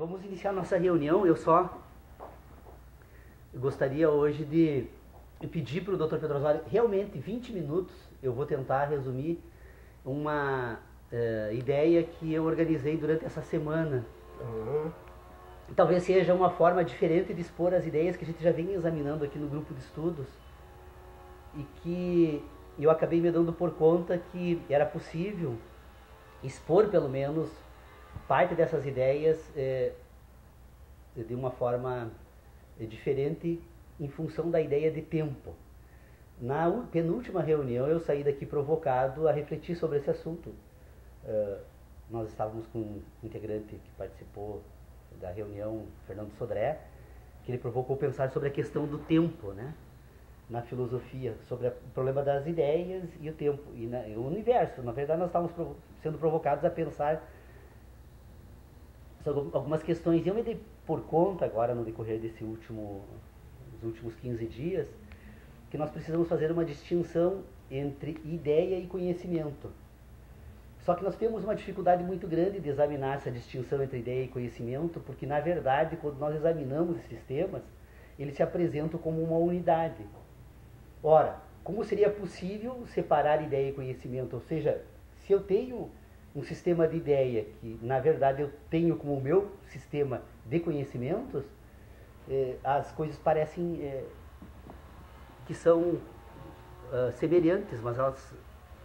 Vamos iniciar nossa reunião. Eu gostaria hoje de pedir para o Dr. Pedro Osório, realmente 20 minutos, eu vou tentar resumir uma ideia que eu organizei durante essa semana. Talvez seja uma forma diferente de expor as ideias que a gente já vem examinando aqui no grupo de estudos e que eu acabei me dando por conta que era possível expor pelo menos parte dessas ideias de uma forma diferente em função da ideia de tempo. Na penúltima reunião eu saí daqui provocado a refletir sobre esse assunto. Nós estávamos com um integrante que participou da reunião, Fernando Sodré, que ele provocou pensar sobre a questão do tempo, né? Na filosofia, sobre o problema das ideias e o tempo, e o universo. Na verdade, nós estávamos sendo provocados a pensar sobre algumas questões. E eu me dei por conta agora, no decorrer dos últimos 15 dias, que nós precisamos fazer uma distinção entre ideia e conhecimento. Só que nós temos uma dificuldade muito grande de examinar essa distinção entre ideia e conhecimento, porque, na verdade, quando nós examinamos esses temas, eles se apresentam como uma unidade. Ora, como seria possível separar ideia e conhecimento? Ou seja, se eu tenho um sistema de ideia que, na verdade, eu tenho como meu sistema de conhecimentos, as coisas parecem que são semelhantes, mas elas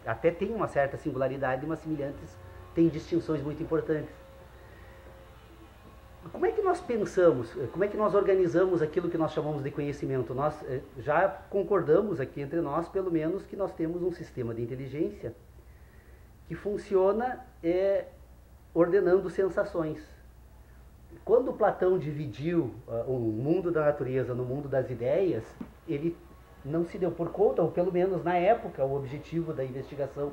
até têm uma certa singularidade, mas semelhantes têm distinções muito importantes. Como é que nós pensamos, como é que nós organizamos aquilo que nós chamamos de conhecimento? Nós já concordamos aqui entre nós, pelo menos, que nós temos um sistema de inteligência que funciona ordenando sensações. Quando Platão dividiu o mundo da natureza no mundo das ideias, ele não se deu por conta, ou pelo menos na época, o objetivo da investigação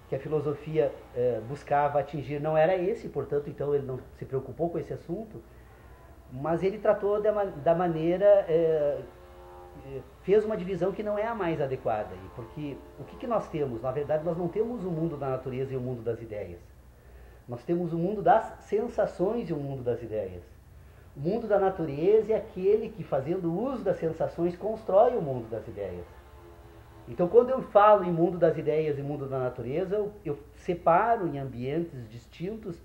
que a filosofia buscava atingir não era esse, portanto, então ele não se preocupou com esse assunto, mas ele tratou da maneira, fez uma divisão que não é a mais adequada, porque o que nós temos? Na verdade, nós não temos o mundo da natureza e o mundo das ideias. Nós temos o mundo das sensações e o mundo das ideias. O mundo da natureza é aquele que, fazendo uso das sensações, constrói o mundo das ideias. Então, quando eu falo em mundo das ideias e mundo da natureza, eu separo em ambientes distintos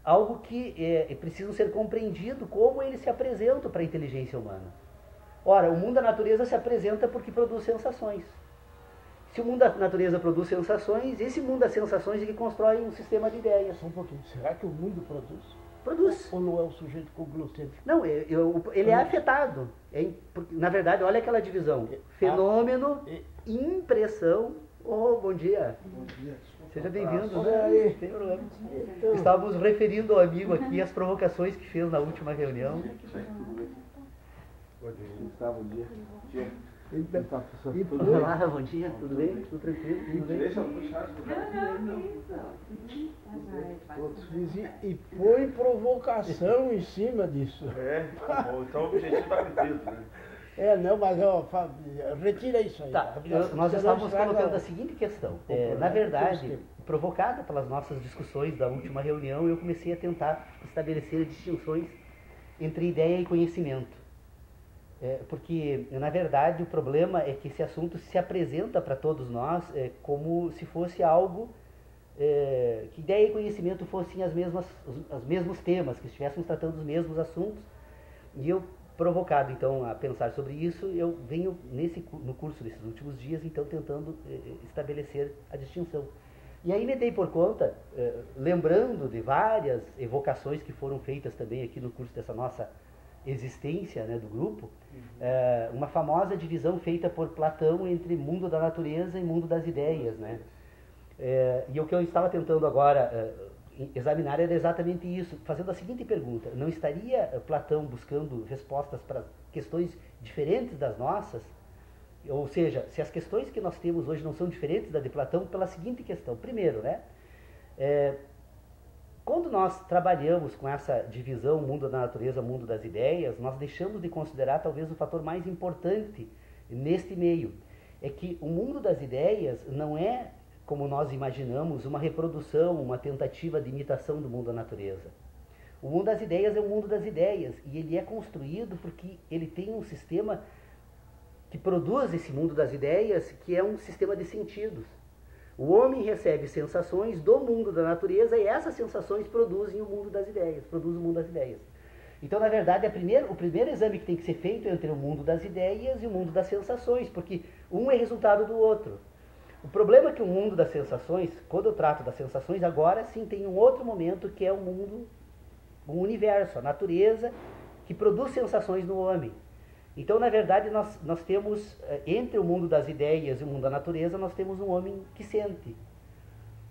algo que precisa ser compreendido como ele se apresenta para a inteligência humana. Ora, o mundo da natureza se apresenta porque produz sensações. Se o mundo da natureza produz sensações, esse mundo das sensações é que constrói um sistema de ideias. Só um pouquinho. Será que o mundo produz? Produz. Ou não é o sujeito cognoscente? Não, ele é afetado. Na verdade, olha aquela divisão. Fenômeno, impressão. Bom dia. Bom dia. Seja bem-vindo. Olha aí. Tem problema. Então, estávamos referindo ao amigo aqui as provocações que fez na última reunião. Bom dia. Então, Olá, bom dia, tudo bem? Tudo tranquilo? Tudo bem? Deixa eu puxar. e põe provocação em cima disso. Tá bom, então o objetivo está cumprido, né? Não, mas retira isso aí. Tá, nós estávamos colocando a seguinte questão. Na verdade, provocada pelas nossas discussões da última reunião, eu comecei a tentar estabelecer distinções entre ideia e conhecimento. Porque, na verdade, o problema é que esse assunto se apresenta para todos nós como se fosse algo que ideia e conhecimento fossem os mesmos temas, que estivéssemos tratando os mesmos assuntos. E eu, provocado então a pensar sobre isso, eu venho no curso desses últimos dias, então, tentando estabelecer a distinção. E aí me dei por conta, lembrando de várias evocações que foram feitas também aqui no curso dessa nossa existência, né, do grupo, uma famosa divisão feita por Platão entre mundo da natureza e mundo das ideias, né? E o que eu estava tentando agora examinar era exatamente isso, fazendo a seguinte pergunta: não estaria Platão buscando respostas para questões diferentes das nossas? Ou seja, se as questões que nós temos hoje não são diferentes da de Platão, pela seguinte questão: primeiro, né, quando nós trabalhamos com essa divisão, mundo da natureza, mundo das ideias, nós deixamos de considerar talvez o fator mais importante neste meio. É que o mundo das ideias não é, como nós imaginamos, uma reprodução, uma tentativa de imitação do mundo da natureza. O mundo das ideias é o mundo das ideias, e ele é construído porque ele tem um sistema que produz esse mundo das ideias, que é um sistema de sentidos. O homem recebe sensações do mundo da natureza, e essas sensações produzem o mundo das ideias, produzem o mundo das ideias. Então, na verdade, o primeiro exame que tem que ser feito é entre o mundo das ideias e o mundo das sensações, porque um é resultado do outro. O problema é que o mundo das sensações, quando eu trato das sensações, agora sim tem um outro momento que é o mundo, o universo, a natureza, que produz sensações no homem. Então, na verdade, nós temos, entre o mundo das ideias e o mundo da natureza, nós temos um homem que sente.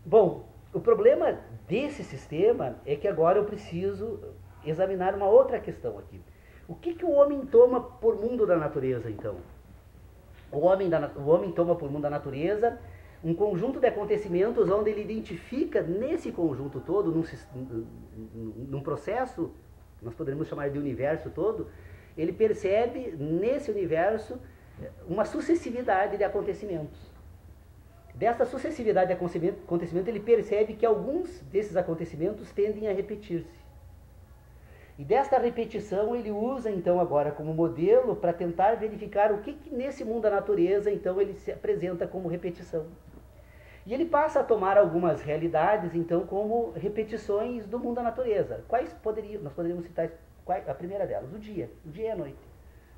Bom, o problema desse sistema é que agora eu preciso examinar uma outra questão aqui. O que o homem toma por mundo da natureza, então? O homem toma por mundo da natureza um conjunto de acontecimentos onde ele identifica nesse conjunto todo, num processo, nós poderíamos chamar de universo todo, ele percebe nesse universo uma sucessividade de acontecimentos. Dessa sucessividade de acontecimentos, ele percebe que alguns desses acontecimentos tendem a repetir-se. E desta repetição ele usa então agora como modelo para tentar verificar o que nesse mundo da natureza então ele se apresenta como repetição. E ele passa a tomar algumas realidades então como repetições do mundo da natureza. Nós poderíamos citar a primeira delas, o dia e a noite.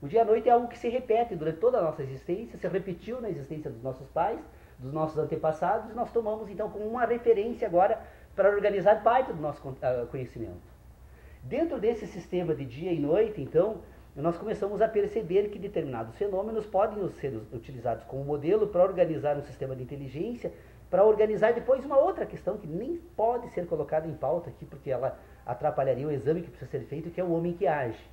O dia e a noite é algo que se repete durante toda a nossa existência, se repetiu na existência dos nossos pais, dos nossos antepassados, e nós tomamos então como uma referência agora para organizar parte do nosso conhecimento. Dentro desse sistema de dia e noite, então, nós começamos a perceber que determinados fenômenos podem ser utilizados como modelo para organizar um sistema de inteligência, para organizar depois uma outra questão que nem pode ser colocada em pauta aqui, porque ela atrapalharia o exame que precisa ser feito, que é o homem que age.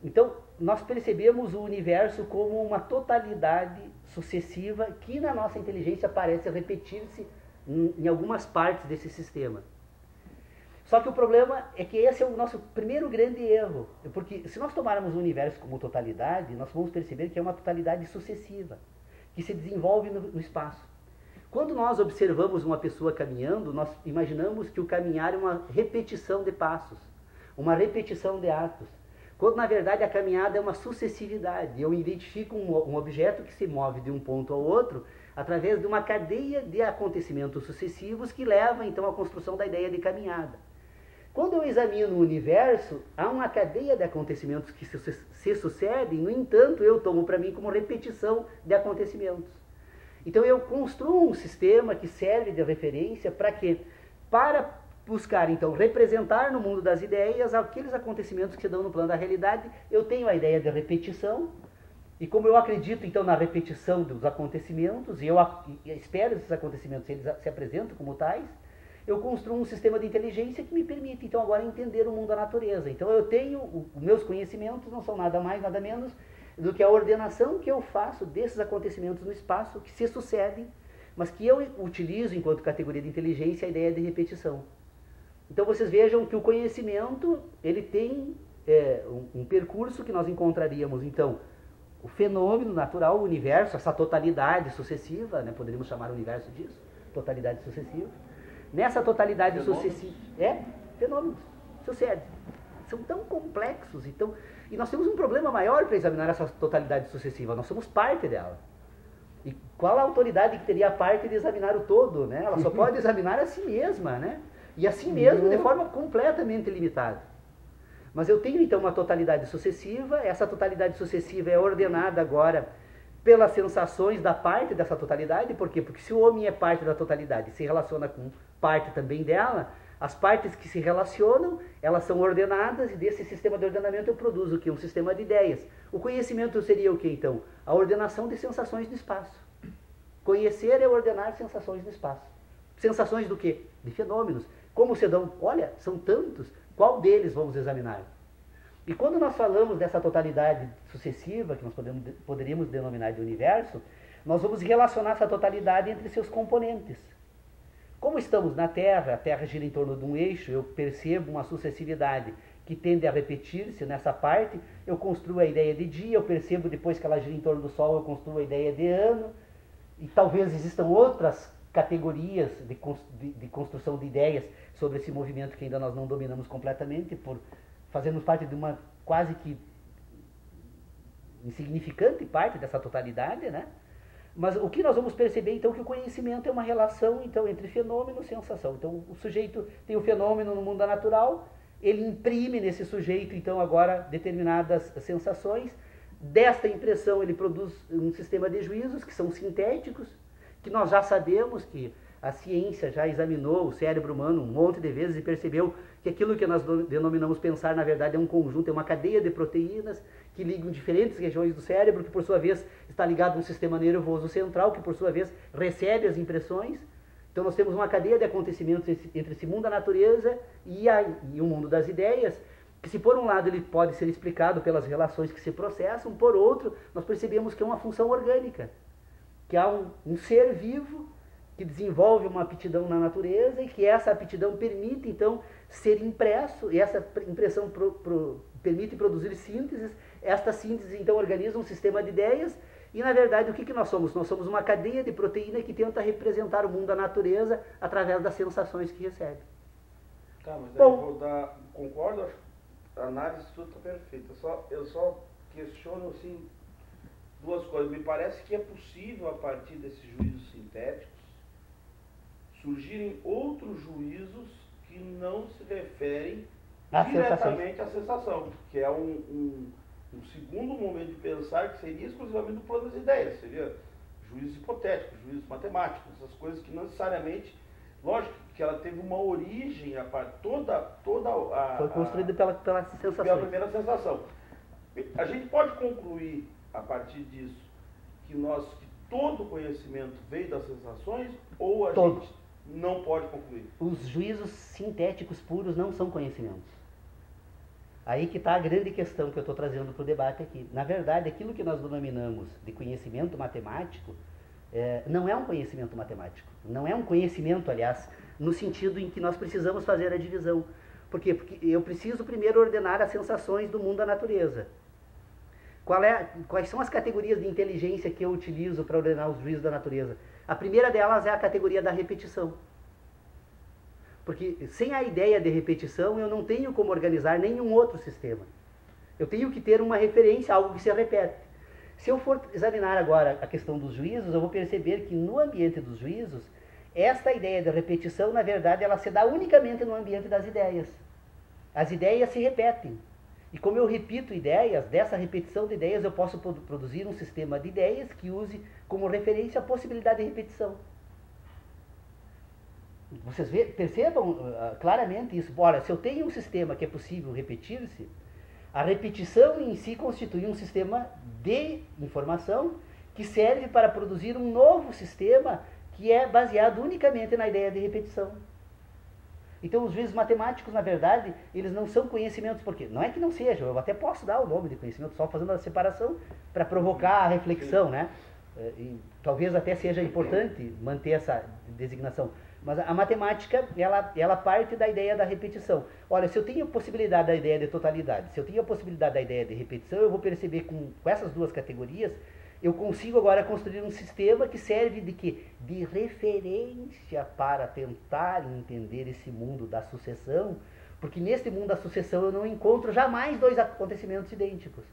Então, nós percebemos o universo como uma totalidade sucessiva que na nossa inteligência parece repetir-se em algumas partes desse sistema. Só que o problema é que esse é o nosso primeiro grande erro, porque se nós tomarmos o universo como totalidade, nós vamos perceber que é uma totalidade sucessiva, que se desenvolve no espaço. Quando nós observamos uma pessoa caminhando, nós imaginamos que o caminhar é uma repetição de passos, uma repetição de atos, quando na verdade a caminhada é uma sucessividade. Eu identifico um objeto que se move de um ponto ao outro através de uma cadeia de acontecimentos sucessivos que leva então à construção da ideia de caminhada. Quando eu examino o universo, há uma cadeia de acontecimentos que se sucedem, no entanto, eu tomo para mim como repetição de acontecimentos. Então eu construo um sistema que serve de referência para quê? Para buscar, então, representar no mundo das ideias aqueles acontecimentos que se dão no plano da realidade. Eu tenho a ideia de repetição, e como eu acredito, então, na repetição dos acontecimentos, e eu espero esses acontecimentos, eles se apresentam como tais, eu construo um sistema de inteligência que me permite, então, agora entender o mundo da natureza. Então, eu tenho, os meus conhecimentos não são nada mais, nada menos do que a ordenação que eu faço desses acontecimentos no espaço, que se sucedem, mas que eu utilizo, enquanto categoria de inteligência, a ideia de repetição. Então, vocês vejam que o conhecimento, ele tem um percurso que nós encontraríamos, então, o fenômeno natural, o universo, essa totalidade sucessiva, né, poderíamos chamar o universo disso, totalidade sucessiva. Nessa totalidade sucessiva... fenômenos. Sucede. São tão complexos. Então, e nós temos um problema maior para examinar essa totalidade sucessiva. Nós somos parte dela. E qual a autoridade que teria a parte de examinar o todo? Né? Ela só pode examinar a si mesma. Né? E a si mesma de forma completamente limitada. Mas eu tenho então uma totalidade sucessiva. Essa totalidade sucessiva é ordenada agora pelas sensações da parte dessa totalidade. Por quê? Porque se o homem é parte da totalidade e se relaciona com parte também dela, as partes que se relacionam, elas são ordenadas, e desse sistema de ordenamento eu produzo o quê? Um sistema de ideias. O conhecimento seria o quê, então? A ordenação de sensações no espaço. Conhecer é ordenar sensações no espaço. Sensações do quê? De fenômenos. Como se dão? Olha, são tantos. Qual deles vamos examinar? E quando nós falamos dessa totalidade sucessiva, que nós poderíamos denominar de universo, nós vamos relacionar essa totalidade entre seus componentes. Como estamos na Terra, a Terra gira em torno de um eixo, eu percebo uma sucessividade que tende a repetir-se nessa parte, eu construo a ideia de dia, eu percebo depois que ela gira em torno do Sol, eu construo a ideia de ano, e talvez existam outras categorias de construção de ideias sobre esse movimento que ainda nós não dominamos completamente, por fazermos parte de uma quase que insignificante parte dessa totalidade, né? Mas o que nós vamos perceber, então, que o conhecimento é uma relação, então, entre fenômeno e sensação. Então, o sujeito tem o fenômeno no mundo natural, ele imprime nesse sujeito, então, agora, determinadas sensações. Desta impressão, ele produz um sistema de juízos, que são sintéticos, que nós já sabemos que a ciência já examinou o cérebro humano um monte de vezes e percebeu que aquilo que nós denominamos pensar, na verdade, é um conjunto, é uma cadeia de proteínas que ligam diferentes regiões do cérebro, que por sua vez está ligado a um sistema nervoso central, que por sua vez recebe as impressões. Então nós temos uma cadeia de acontecimentos entre esse mundo da natureza e o mundo das ideias, que se por um lado ele pode ser explicado pelas relações que se processam, por outro nós percebemos que é uma função orgânica, que há um ser vivo que desenvolve uma aptidão na natureza e que essa aptidão permite, então, ser impresso, e essa impressão permite produzir sínteses, esta síntese, então, organiza um sistema de ideias, e, na verdade, o que nós somos? Nós somos uma cadeia de proteína que tenta representar o mundo da natureza através das sensações que recebe. Tá, mas aí eu vou dar... Concordo, acho que a análise tudo está perfeita. Eu só questiono, assim, duas coisas. Me parece que é possível, a partir desses juízos sintéticos, surgirem outros juízos que não se referem diretamente à sensação, que é um segundo momento de pensar que seria exclusivamente do plano das ideias, seria juízos hipotéticos, juízos matemáticos, essas coisas que não necessariamente, lógico que ela teve uma origem, foi construída pela sensação. Pela primeira sensação. A gente pode concluir, a partir disso, que todo conhecimento veio das sensações, ou gente não pode concluir? Os juízos sintéticos puros não são conhecimentos. Aí que está a grande questão que eu estou trazendo para o debate aqui. Na verdade, aquilo que nós denominamos de conhecimento matemático não é um conhecimento matemático. Não é um conhecimento, aliás, no sentido em que nós precisamos fazer a divisão. Por quê? Porque eu preciso primeiro ordenar as sensações do mundo da natureza. Quais são as categorias de inteligência que eu utilizo para ordenar os juízos da natureza? A primeira delas é a categoria da repetição. Porque sem a ideia de repetição, eu não tenho como organizar nenhum outro sistema. Eu tenho que ter uma referência, algo que se repete. Se eu for examinar agora a questão dos juízos, eu vou perceber que no ambiente dos juízos, esta ideia de repetição, na verdade, ela se dá unicamente no ambiente das ideias. As ideias se repetem. E como eu repito ideias, dessa repetição de ideias eu posso produzir um sistema de ideias que use como referência a possibilidade de repetição. Vocês percebam claramente isso. Ora, se eu tenho um sistema que é possível repetir-se, a repetição em si constitui um sistema de informação que serve para produzir um novo sistema que é baseado unicamente na ideia de repetição. Então, os juízos matemáticos, na verdade, eles não são conhecimentos, porque não é que não sejam, eu até posso dar o nome de conhecimento, só fazendo a separação para provocar a reflexão, né? E talvez até seja importante manter essa designação. Mas a matemática, ela parte da ideia da repetição. Olha, se eu tenho a possibilidade da ideia de totalidade, se eu tenho a possibilidade da ideia de repetição, eu vou perceber com essas duas categorias, eu consigo agora construir um sistema que serve de quê? De referência para tentar entender esse mundo da sucessão, porque nesse mundo da sucessão eu não encontro jamais dois acontecimentos idênticos.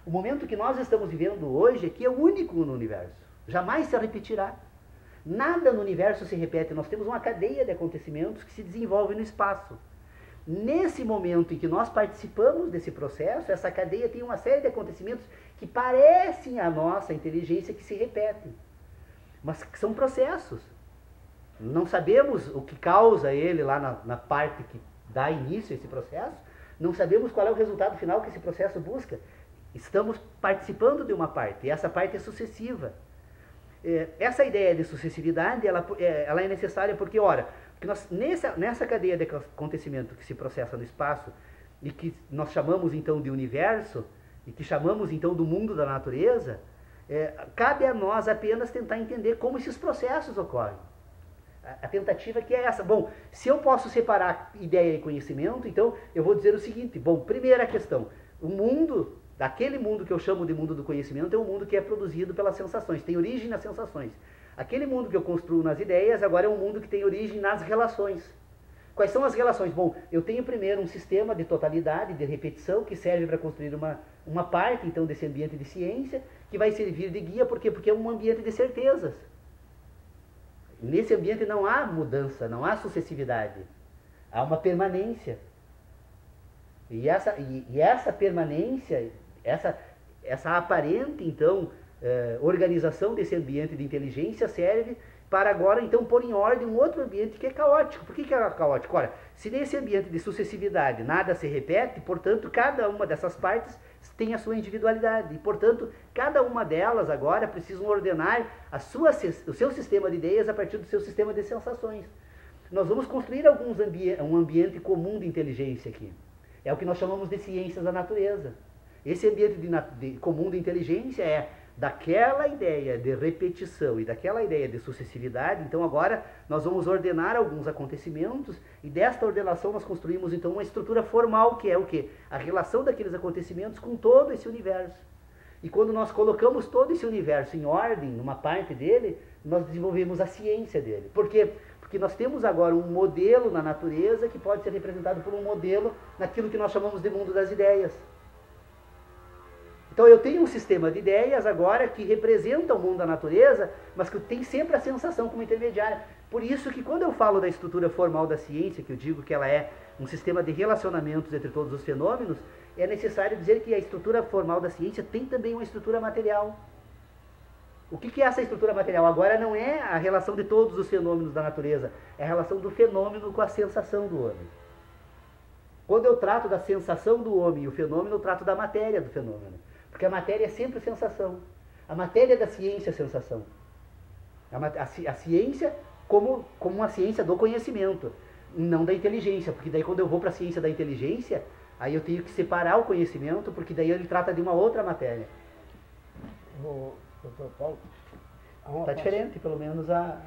O momento que nós estamos vivendo hoje aqui é o único no universo, jamais se repetirá. Nada no universo se repete, nós temos uma cadeia de acontecimentos que se desenvolve no espaço. Nesse momento em que nós participamos desse processo, essa cadeia tem uma série de acontecimentos que parecem a nossa inteligência que se repetem, mas que são processos. Não sabemos o que causa ele lá na parte que dá início a esse processo, não sabemos qual é o resultado final que esse processo busca. Estamos participando de uma parte, e essa parte é sucessiva. Essa ideia de sucessividade, ela é necessária porque, ora, que nós, nessa cadeia de acontecimento que se processa no espaço, e que nós chamamos então de universo, e que chamamos então do mundo da natureza, cabe a nós apenas tentar entender como esses processos ocorrem. A tentativa que é essa. Bom, se eu posso separar ideia e conhecimento, então eu vou dizer o seguinte. Bom, primeira questão, o mundo, daquele mundo que eu chamo de mundo do conhecimento, é um mundo que é produzido pelas sensações, tem origem nas sensações. Aquele mundo que eu construo nas ideias, agora é um mundo que tem origem nas relações. Quais são as relações? Bom, eu tenho primeiro um sistema de totalidade, de repetição, que serve para construir uma parte, então, desse ambiente de ciência, que vai servir de guia, por quê? Porque é um ambiente de certezas. Nesse ambiente não há mudança, não há sucessividade. Há uma permanência. E essa permanência, essa aparente, então, organização desse ambiente de inteligência serve para agora, então, pôr em ordem um outro ambiente que é caótico. Por que é caótico? Ora, se nesse ambiente de sucessividade nada se repete, portanto, cada uma dessas partes tem a sua individualidade. E, portanto, cada uma delas agora precisam ordenar o seu sistema de ideias a partir do seu sistema de sensações. Nós vamos construir um ambiente comum de inteligência aqui. É o que nós chamamos de ciências da natureza. Esse ambiente comum de inteligência é daquela ideia de repetição e daquela ideia de sucessividade. Então agora nós vamos ordenar alguns acontecimentos e desta ordenação nós construímos então uma estrutura formal, que é o quê? A relação daqueles acontecimentos com todo esse universo. E quando nós colocamos todo esse universo em ordem, numa parte dele, nós desenvolvemos a ciência dele. Por quê? Porque nós temos agora um modelo na natureza que pode ser representado por um modelo naquilo que nós chamamos de mundo das ideias. Então eu tenho um sistema de ideias agora que representa o mundo da natureza, mas que tem sempre a sensação como intermediária. Por isso que quando eu falo da estrutura formal da ciência, que eu digo que ela é um sistema de relacionamentos entre todos os fenômenos, é necessário dizer que a estrutura formal da ciência tem também uma estrutura material. O que é essa estrutura material? Agora não é a relação de todos os fenômenos da natureza, é a relação do fenômeno com a sensação do homem. Quando eu trato da sensação do homem e o fenômeno, eu trato da matéria do fenômeno. Porque a matéria é sempre sensação. A matéria da ciência é sensação. A ciência como uma ciência do conhecimento, não da inteligência. Porque daí quando eu vou para a ciência da inteligência, aí eu tenho que separar o conhecimento, porque daí ele trata de uma outra matéria. Doutor Paulo, está diferente, pelo menos a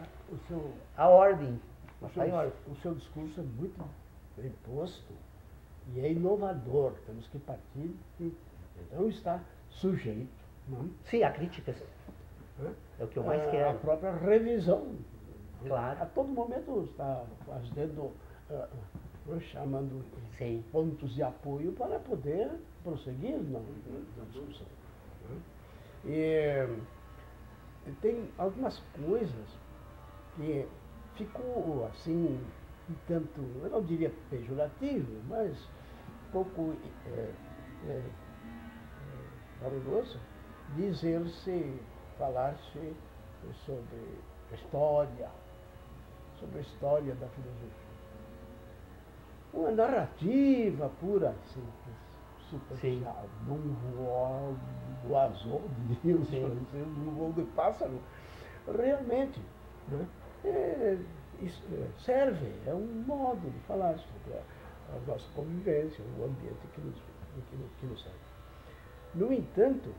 ordem. O seu discurso é muito bem posto e é inovador. Temos que partir de não estar sujeito. Não? Sim, a crítica é o que eu mais quero. A própria revisão. Claro. A todo momento está fazendo, chamando Sim. pontos de apoio para poder prosseguir na discussão. E tem algumas coisas que ficou assim, um tanto, eu não diria pejorativo, mas um pouco valoroso falar-se sobre a história da filosofia. Uma narrativa pura, simples, superficial, num voazor de Deus, num voo de pássaro. Realmente, né, serve, é um modo de falar sobre a nossa convivência, o ambiente que nos serve. No entanto,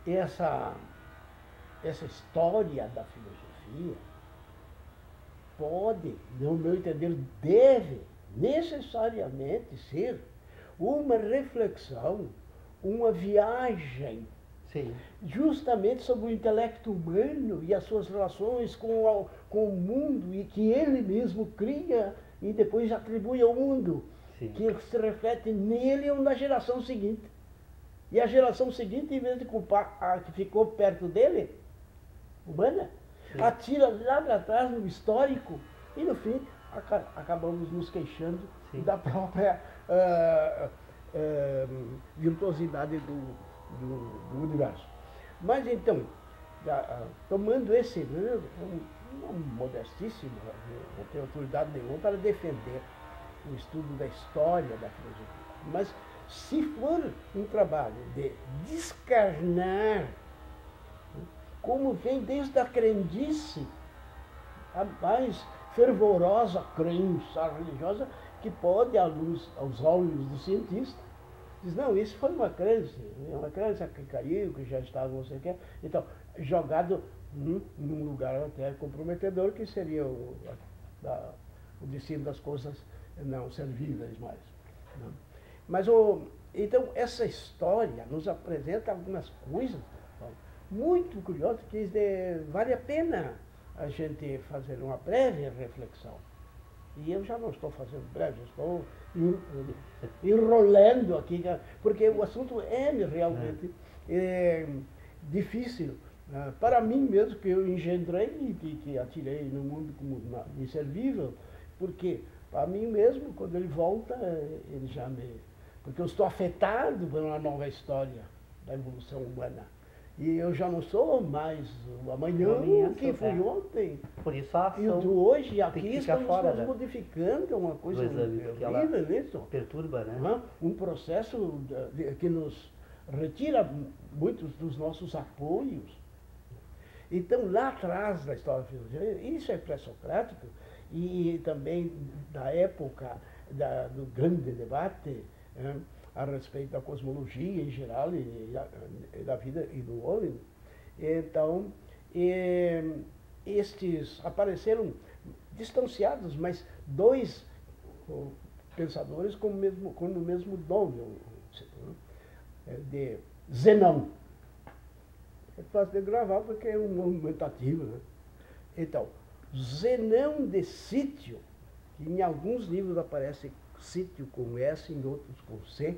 essa história da filosofia pode, no meu entender, deve necessariamente ser uma reflexão, uma viagem, Sim. justamente sobre o intelecto humano e as suas relações com o mundo, e que ele mesmo cria e depois atribui ao mundo, Sim. que se reflete nele ou na geração seguinte. E a geração seguinte, em vez de culpar a que ficou perto dele, humana, Sim. atira lá para trás no histórico e no fim acabamos nos queixando Sim. da própria virtuosidade do universo. Mas então, tomando esse, não modestíssimo, não tenho autoridade nenhuma para defender o estudo da história da filosofia, mas se for um trabalho de descarnar como vem desde a crendice, a mais fervorosa crença religiosa que pode, aos olhos do cientista, diz, não, isso foi uma crença que caiu, que já estava não sei o que, então, jogado num lugar até comprometedor, que seria o destino das coisas não servíveis mais. Não? Mas, então, essa história nos apresenta algumas coisas muito curioso, que vale a pena a gente fazer uma breve reflexão. E eu já não estou fazendo breve, estou enrolando aqui, porque o assunto é realmente difícil. Para mim mesmo, que eu engendrei e que atirei no mundo como inservível, porque para mim mesmo, quando ele volta, ele já me... Porque eu estou afetado por uma nova história da evolução humana. E eu já não sou mais o amanhã que fui ontem. Por isso a ação. E o de hoje, aqui estamos fora, nos modificando, é uma coisa horrível nisso. Perturba, né? Um processo que nos retira muitos dos nossos apoios. Então, lá atrás da história da filosofia, isso é pré-socrático, e também da época do grande debate a respeito da cosmologia em geral e da vida e do homem. Então, estes apareceram distanciados, mas dois pensadores com o mesmo nome, de Zenão. É fácil de gravar porque é um movimentativo, né? Então, Zenão de Sítio, que em alguns livros aparece sítio com S, em outros com C.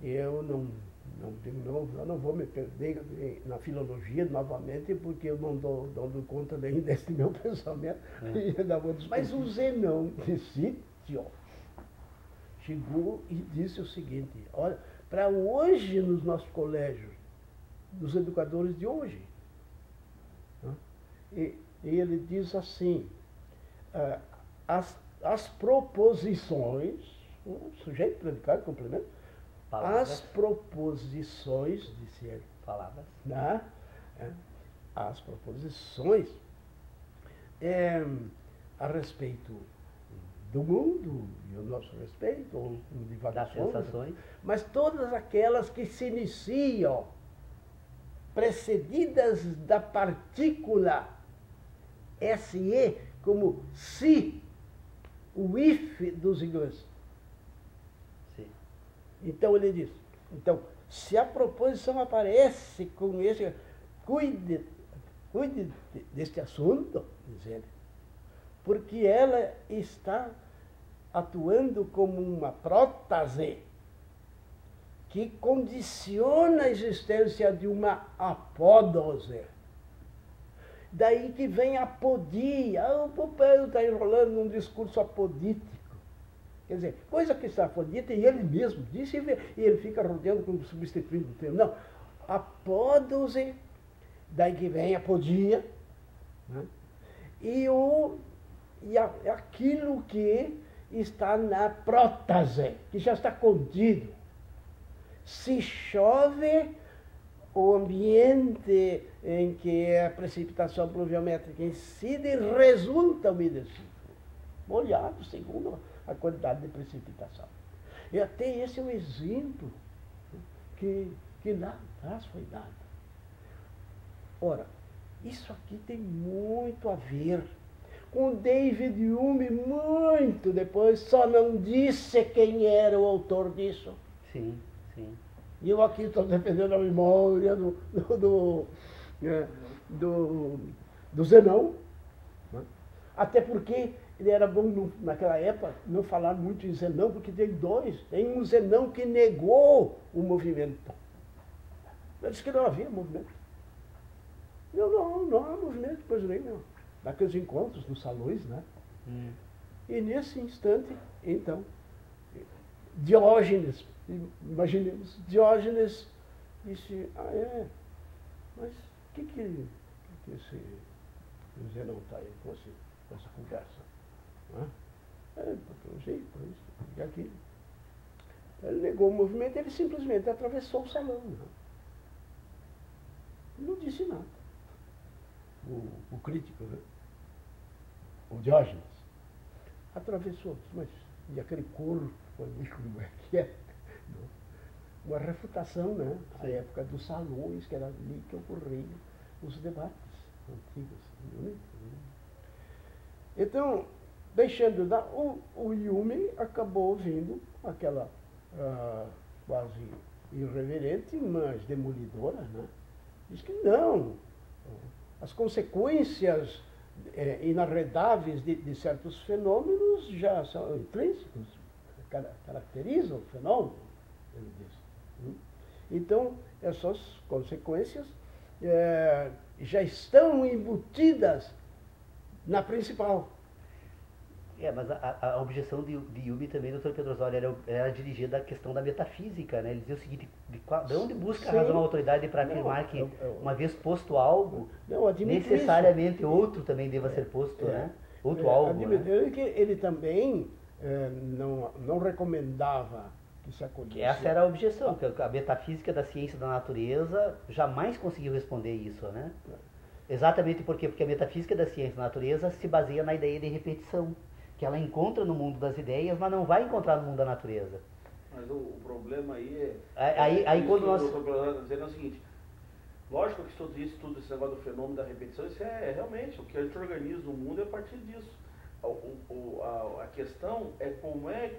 Eu não vou me perder na filologia novamente, porque eu não dou conta nem desse meu pensamento. Mas o Zenão de Sítio chegou e disse o seguinte: olha, para hoje nos nossos colégios, dos educadores de hoje, e ele diz assim, as proposições, sujeito, predicado, complemento, palavras. As proposições, disse ele, palavras, né? As proposições a respeito do mundo e o nosso respeito, ou das sensações, mas todas aquelas que se iniciam precedidas da partícula SE, como se, o if dos ingleses. Sim. Então ele diz, então, se a proposição aparece com esse, cuide deste assunto, diz ele, porque ela está atuando como uma prótese que condiciona a existência de uma apódose. Daí que vem a apodia. O Popeye está enrolando num discurso apodítico. Quer dizer, coisa que está apodita, e ele mesmo disse, e ele fica rodeando como substituindo o termo. Não, apódose, daí que vem a apodia, né? E aquilo que está na prótese, que já está contido. Se chove, o ambiente em que a precipitação pluviométrica incide resulta umedecido, molhado segundo a quantidade de precipitação. E até esse é um exemplo que lá atrás foi dado. Ora, isso aqui tem muito a ver com David Hume, muito depois, só não disse quem era o autor disso. Sim, sim. E eu aqui estou defendendo a memória do Zenão, né? Até porque ele era bom naquela época não falar muito em Zenão, porque tem dois. Tem um Zenão que negou o movimento. Ele disse que não havia movimento. Não há movimento, pois nem não. Naqueles encontros, nos salões, né? E nesse instante, então, Diógenes, imaginemos, Diógenes disse, mas o que esse Zenão está aí com essa conversa? Porque um jeito, isso, e aquilo. Ele negou o movimento, ele simplesmente atravessou o salão. Né? Não disse nada. O crítico, né? O Diógenes, atravessou, mas e aquele corpo ali, como é que é? Uma refutação, né? A época dos salões, que era ali que ocorriam os debates antigos. Né? Então, deixando o Hume acabou vindo aquela quase irreverente, mas demolidora, né? Diz que não. As consequências inarredáveis de certos fenômenos já são intrínsecos, caracterizam o fenômeno, ele diz. Então, essas consequências já estão embutidas na principal. Mas a objeção de Hume também, doutor Pedro Osório, era dirigida à questão da metafísica, né? Ele dizia o seguinte, de onde busca a razão a autoridade para afirmar que, uma vez posto algo, necessariamente isso. Outro também deva ser posto, né? Outro algo. Admitindo que ele também não recomendava que se acolhesse. Essa era a objeção, que a metafísica da ciência da natureza jamais conseguiu responder isso, né? Exatamente porque a metafísica da ciência da natureza se baseia na ideia de repetição, que ela encontra no mundo das ideias, mas não vai encontrar no mundo da natureza. Mas o problema aí aí quando nós... O doutor está dizendo é o seguinte, lógico que tudo esse negócio do fenômeno da repetição, isso é realmente, o que a gente organiza no mundo é a partir disso. A questão é como é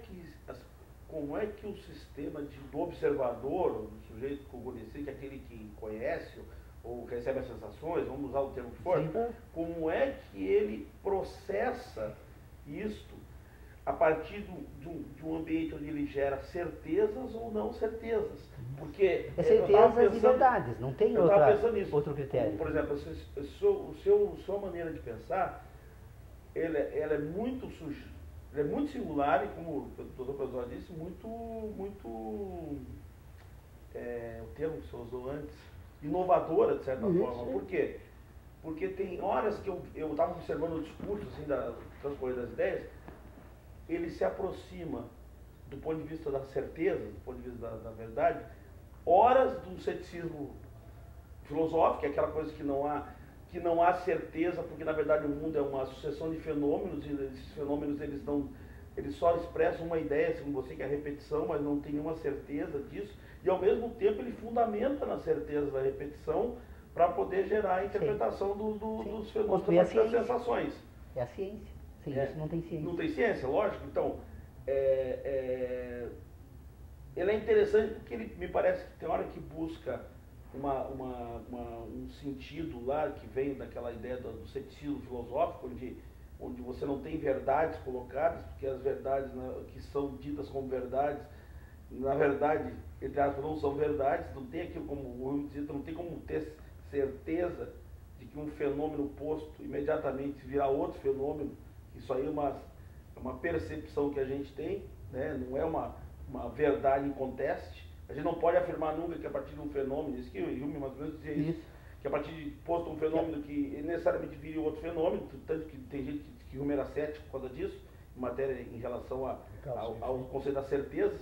que o sistema do observador, do sujeito cognitivo, que é aquele que conhece ou recebe as sensações, vamos usar o termo que for, como é que ele processa isto a partir de um ambiente onde ele gera certezas ou não certezas. Porque certezas e verdades, não tem outro critério. Por exemplo, sua maneira de pensar, ela é muito singular e, como o doutor Pedro disse, o termo que você usou antes, inovadora, de certa forma. Por quê? Porque tem horas que eu estava observando o discurso assim, da transcorrer das ideias, ele se aproxima do ponto de vista da certeza, do ponto de vista da verdade, horas do ceticismo filosófico, que é aquela coisa que não há certeza, porque na verdade o mundo é uma sucessão de fenômenos, e esses fenômenos eles só expressam uma ideia, segundo você, que é a repetição, mas não tem nenhuma certeza disso, e ao mesmo tempo ele fundamenta na certeza da repetição para poder gerar a interpretação dos fenômenos das sensações. É a ciência. Sem isso não tem ciência. Não tem ciência, lógico. Então, ele é interessante porque ele me parece que tem hora que busca um sentido lá que vem daquela ideia do ceticismo filosófico, onde você não tem verdades colocadas, porque as verdades que são ditas como verdades, na verdade, entre aspas, não são verdades, não tem aquilo como, não tem como ter certeza de que um fenômeno posto imediatamente virá outro fenômeno. Isso aí é uma percepção que a gente tem, né? Não é uma verdade em conteste. A gente não pode afirmar nunca que a partir de um fenômeno, isso que o Hume mais ou menos dizia isso, que a partir de posto um fenômeno que necessariamente vire outro fenômeno, tanto que tem gente que Hume era cético por causa disso, em matéria em relação ao conceito das certezas.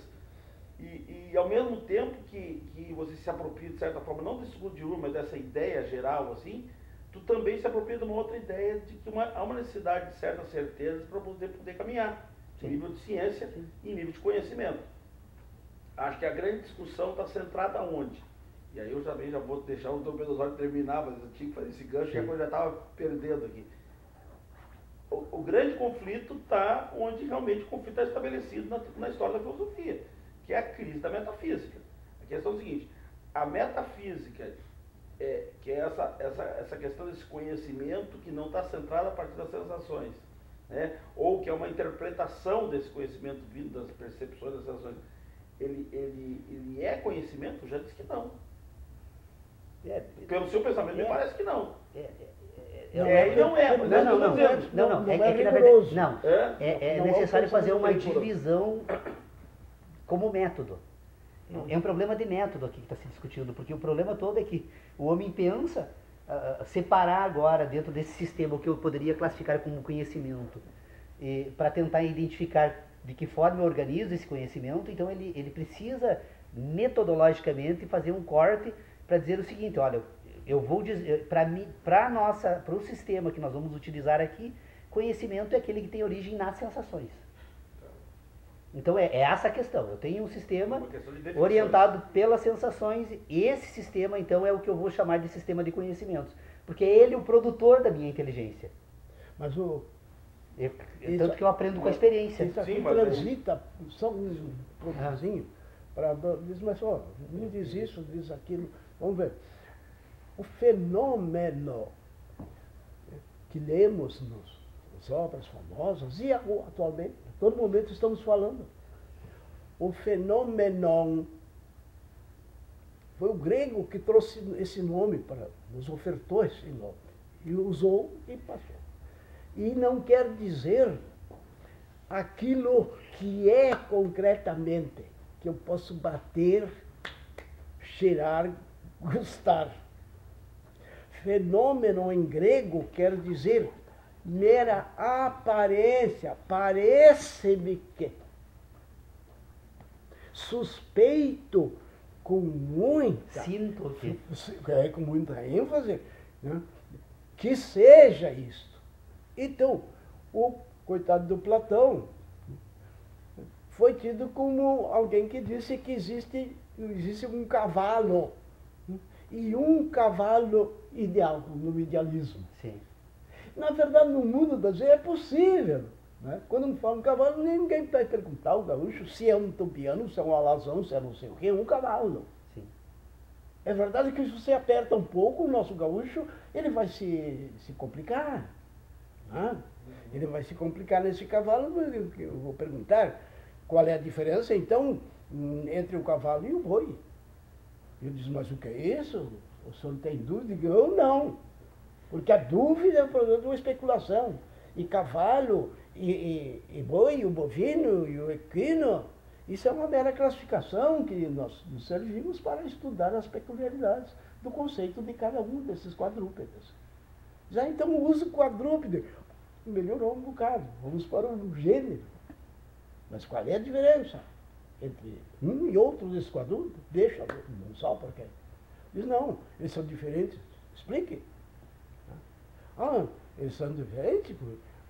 E ao mesmo tempo que você se apropria de certa forma, não desse estudo de Hume, mas dessa ideia geral assim, tu também se apropria de uma outra ideia de que há uma necessidade de certas certezas para poder caminhar, em nível de ciência e em nível de conhecimento. Acho que a grande discussão está centrada onde? E aí eu também já vou deixar o doutor Pedro Osório terminar, mas eu tinha que fazer esse gancho, que a coisa já estava perdendo aqui. O grande conflito está onde realmente o conflito está estabelecido na história da filosofia, que é a crise da metafísica. A questão é o seguinte, a metafísica, que é essa questão desse conhecimento que não está centrado a partir das sensações, né? Ou que é uma interpretação desse conhecimento vindo das percepções, das sensações. Ele é conhecimento? Já disse que não. Pelo seu pensamento, me parece que não. Não é que na verdade é necessário fazer uma divisão como método. É um problema de método aqui que está se discutindo, porque o problema todo é que o homem pensa separar agora dentro desse sistema o que eu poderia classificar como conhecimento, para tentar identificar de que forma eu organizo esse conhecimento. Então ele precisa metodologicamente fazer um corte para dizer o seguinte: olha, eu vou dizer, para o sistema que nós vamos utilizar aqui, conhecimento é aquele que tem origem nas sensações. Então é essa a questão. Eu tenho um sistema orientado pelas sensações, e esse sistema então é o que eu vou chamar de sistema de conhecimentos, porque é ele o produtor da minha inteligência. Mas tanto que eu aprendo com a experiência. Isso aqui transita, só um pouquinho, diz, mas me diz isso, diz aquilo. Vamos ver. o fenômeno que lemos nas obras famosas, e atualmente, a todo momento estamos falando, o fenômeno foi o grego que trouxe esse nome para, nos ofertou esse nome, e usou e passou. E não quer dizer aquilo que é concretamente, que eu posso bater, cheirar, gustar. Fenômeno em grego quer dizer mera aparência, parece-me que. Suspeito com muita... Sinto que... com muita ênfase, né, que seja isto. Então, o coitado do Platão foi tido como alguém que disse que existe um cavalo, e um cavalo ideal, no idealismo. Sim. Na verdade, no mundo das vezes é possível. Né? Quando me fala um cavalo, ninguém vai perguntar ao gaúcho se é um tupiano, se é um alazão, se é não sei o quê, é um cavalo. Sim. É verdade que se você aperta um pouco o nosso gaúcho, ele vai se complicar. Né? Ele vai se complicar nesse cavalo. Eu vou perguntar qual é a diferença, então, entre o cavalo e o boi. Eu disse, mas o que é isso? O senhor tem dúvida? Eu não. Porque a dúvida é produto de uma especulação. E cavalo, e boi, o bovino e o equino, isso é uma mera classificação que nós nos servimos para estudar as peculiaridades do conceito de cada um desses quadrúpedes. Já então o uso quadrúpede melhorou um bocado. Vamos para o gênero. Mas qual é a diferença entre um e outro desses quadrúpedes? Deixa, não só porque... Diz, não, eles são diferentes. Explique. Ah, eles são diferentes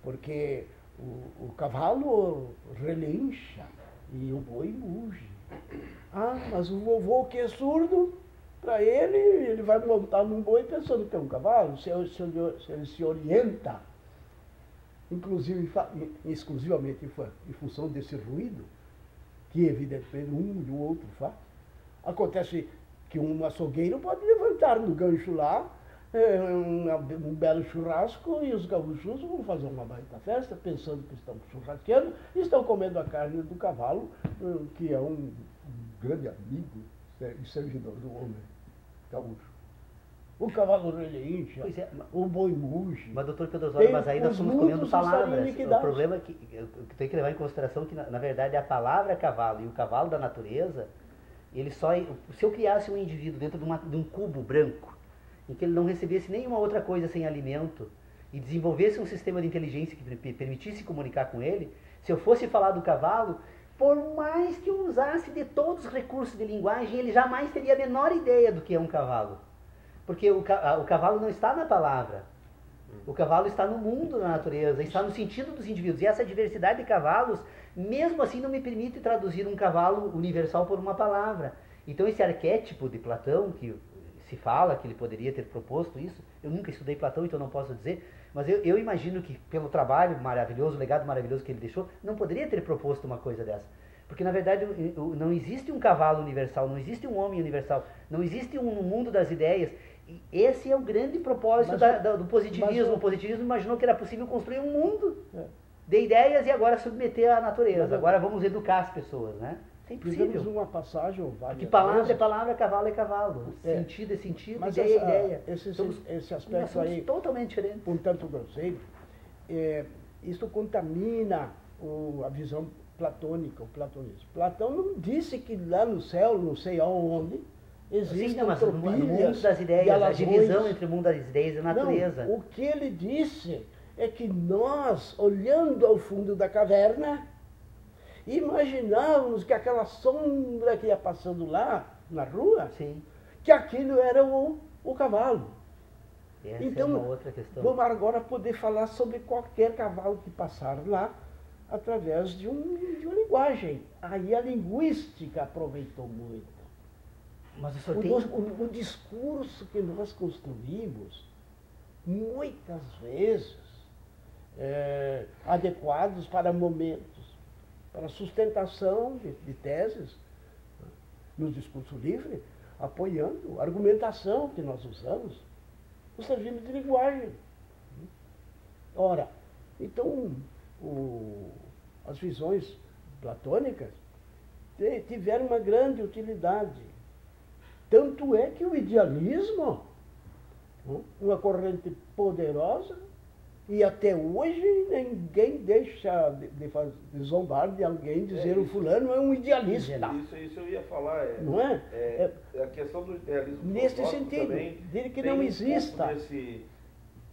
porque o cavalo relincha e o boi muge. Ah, mas o vovô que é surdo, para ele vai montar num boi pensando que é um cavalo, se ele se orienta, inclusive, exclusivamente em função desse ruído, que evidentemente um e o outro faz. Acontece que um açougueiro pode levantar no gancho lá, um belo churrasco, e os gaúchos vão fazer uma baita festa, pensando que estão churrasqueando, e estão comendo a carne do cavalo, que é um grande amigo e servidor do homem gaúcho. O cavalo relincha, o boi muge. Mas, doutor Pedro Osório, mas ainda estamos comendo palavras. O problema é que eu tenho que levar em consideração que, na verdade, a palavra cavalo e o cavalo da natureza, ele só... Se eu criasse um indivíduo dentro de um cubo branco, em que ele não recebesse nenhuma outra coisa sem alimento, e desenvolvesse um sistema de inteligência que permitisse comunicar com ele, se eu fosse falar do cavalo, por mais que eu usasse de todos os recursos de linguagem, ele jamais teria a menor ideia do que é um cavalo. Porque o cavalo não está na palavra. O cavalo está no mundo da natureza, está no sentido dos indivíduos. E essa diversidade de cavalos, mesmo assim, não me permite traduzir um cavalo universal por uma palavra. Então esse arquétipo de Platão, que se fala que ele poderia ter proposto isso, eu nunca estudei Platão, então não posso dizer, mas eu imagino que pelo trabalho maravilhoso, o legado maravilhoso que ele deixou, não poderia ter proposto uma coisa dessa. Porque, na verdade, não existe um cavalo universal, não existe um homem universal, não existe um mundo das ideias. E esse é o grande propósito do positivismo. O positivismo imaginou que era possível construir um mundo de ideias e agora submeter à natureza. Agora vamos educar as pessoas, né? Isso é impossível. Fizemos uma passagem ou várias Porque palavra vezes. é palavra, cavalo é cavalo. Sentido é sentido, mas ideia é ideia. Esse aspecto aí, totalmente diferente. um tanto grosseiro, isso contamina a visão platônica, o platonismo. Platão não disse que lá no céu, não sei aonde, existem no mundo das ideias, a divisão entre o mundo das ideias e a natureza. Não, o que ele disse é que nós, olhando ao fundo da caverna, imaginávamos que aquela sombra que ia passando lá, na rua, sim, que aquilo era o cavalo. Essa então, é uma outra questão. Vamos agora poder falar sobre qualquer cavalo que passar lá, através de uma linguagem. Aí a linguística aproveitou muito. Mas o discurso que nós construímos, muitas vezes, adequados para momentos, para sustentação de teses, no discurso livre, apoiando a argumentação que nós usamos, os serviços de linguagem. Ora, então, as visões platônicas tiveram uma grande utilidade. Tanto é que o idealismo, uma corrente poderosa, e até hoje ninguém deixa de zombar de alguém, dizer o fulano é um idealista. Isso eu ia falar. Não é? A questão do idealismo nesse sentido, também, dele que não exista. E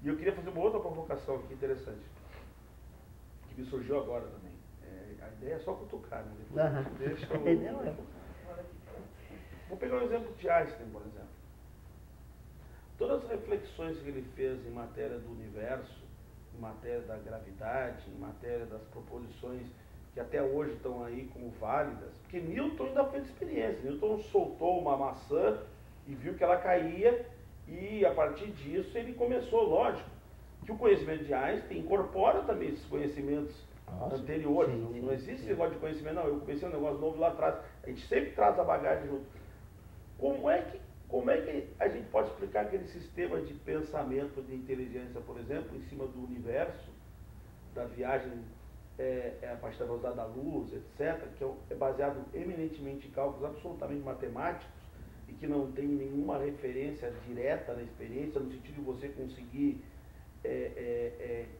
eu queria fazer uma outra provocação aqui interessante, que me surgiu agora também. A ideia é só cutucar, né? Deixa eu... Vou pegar um exemplo de Einstein, por exemplo. Todas as reflexões que ele fez em matéria do universo, em matéria da gravidade, em matéria das proposições que até hoje estão aí como válidas, porque Newton ainda fez experiência. Newton soltou uma maçã e viu que ela caía, e a partir disso ele começou, lógico, que o conhecimento de Einstein incorpora também esses conhecimentos anteriores. Sim, não existe esse negócio de conhecimento, não, eu comecei um negócio novo lá atrás. A gente sempre traz a bagagem junto. Como é que a gente pode explicar aquele sistema de pensamento de inteligência, por exemplo, em cima do universo, da viagem a partir da velocidade da luz, etc., que é baseado eminentemente em cálculos absolutamente matemáticos e que não tem nenhuma referência direta na experiência, no sentido de você conseguir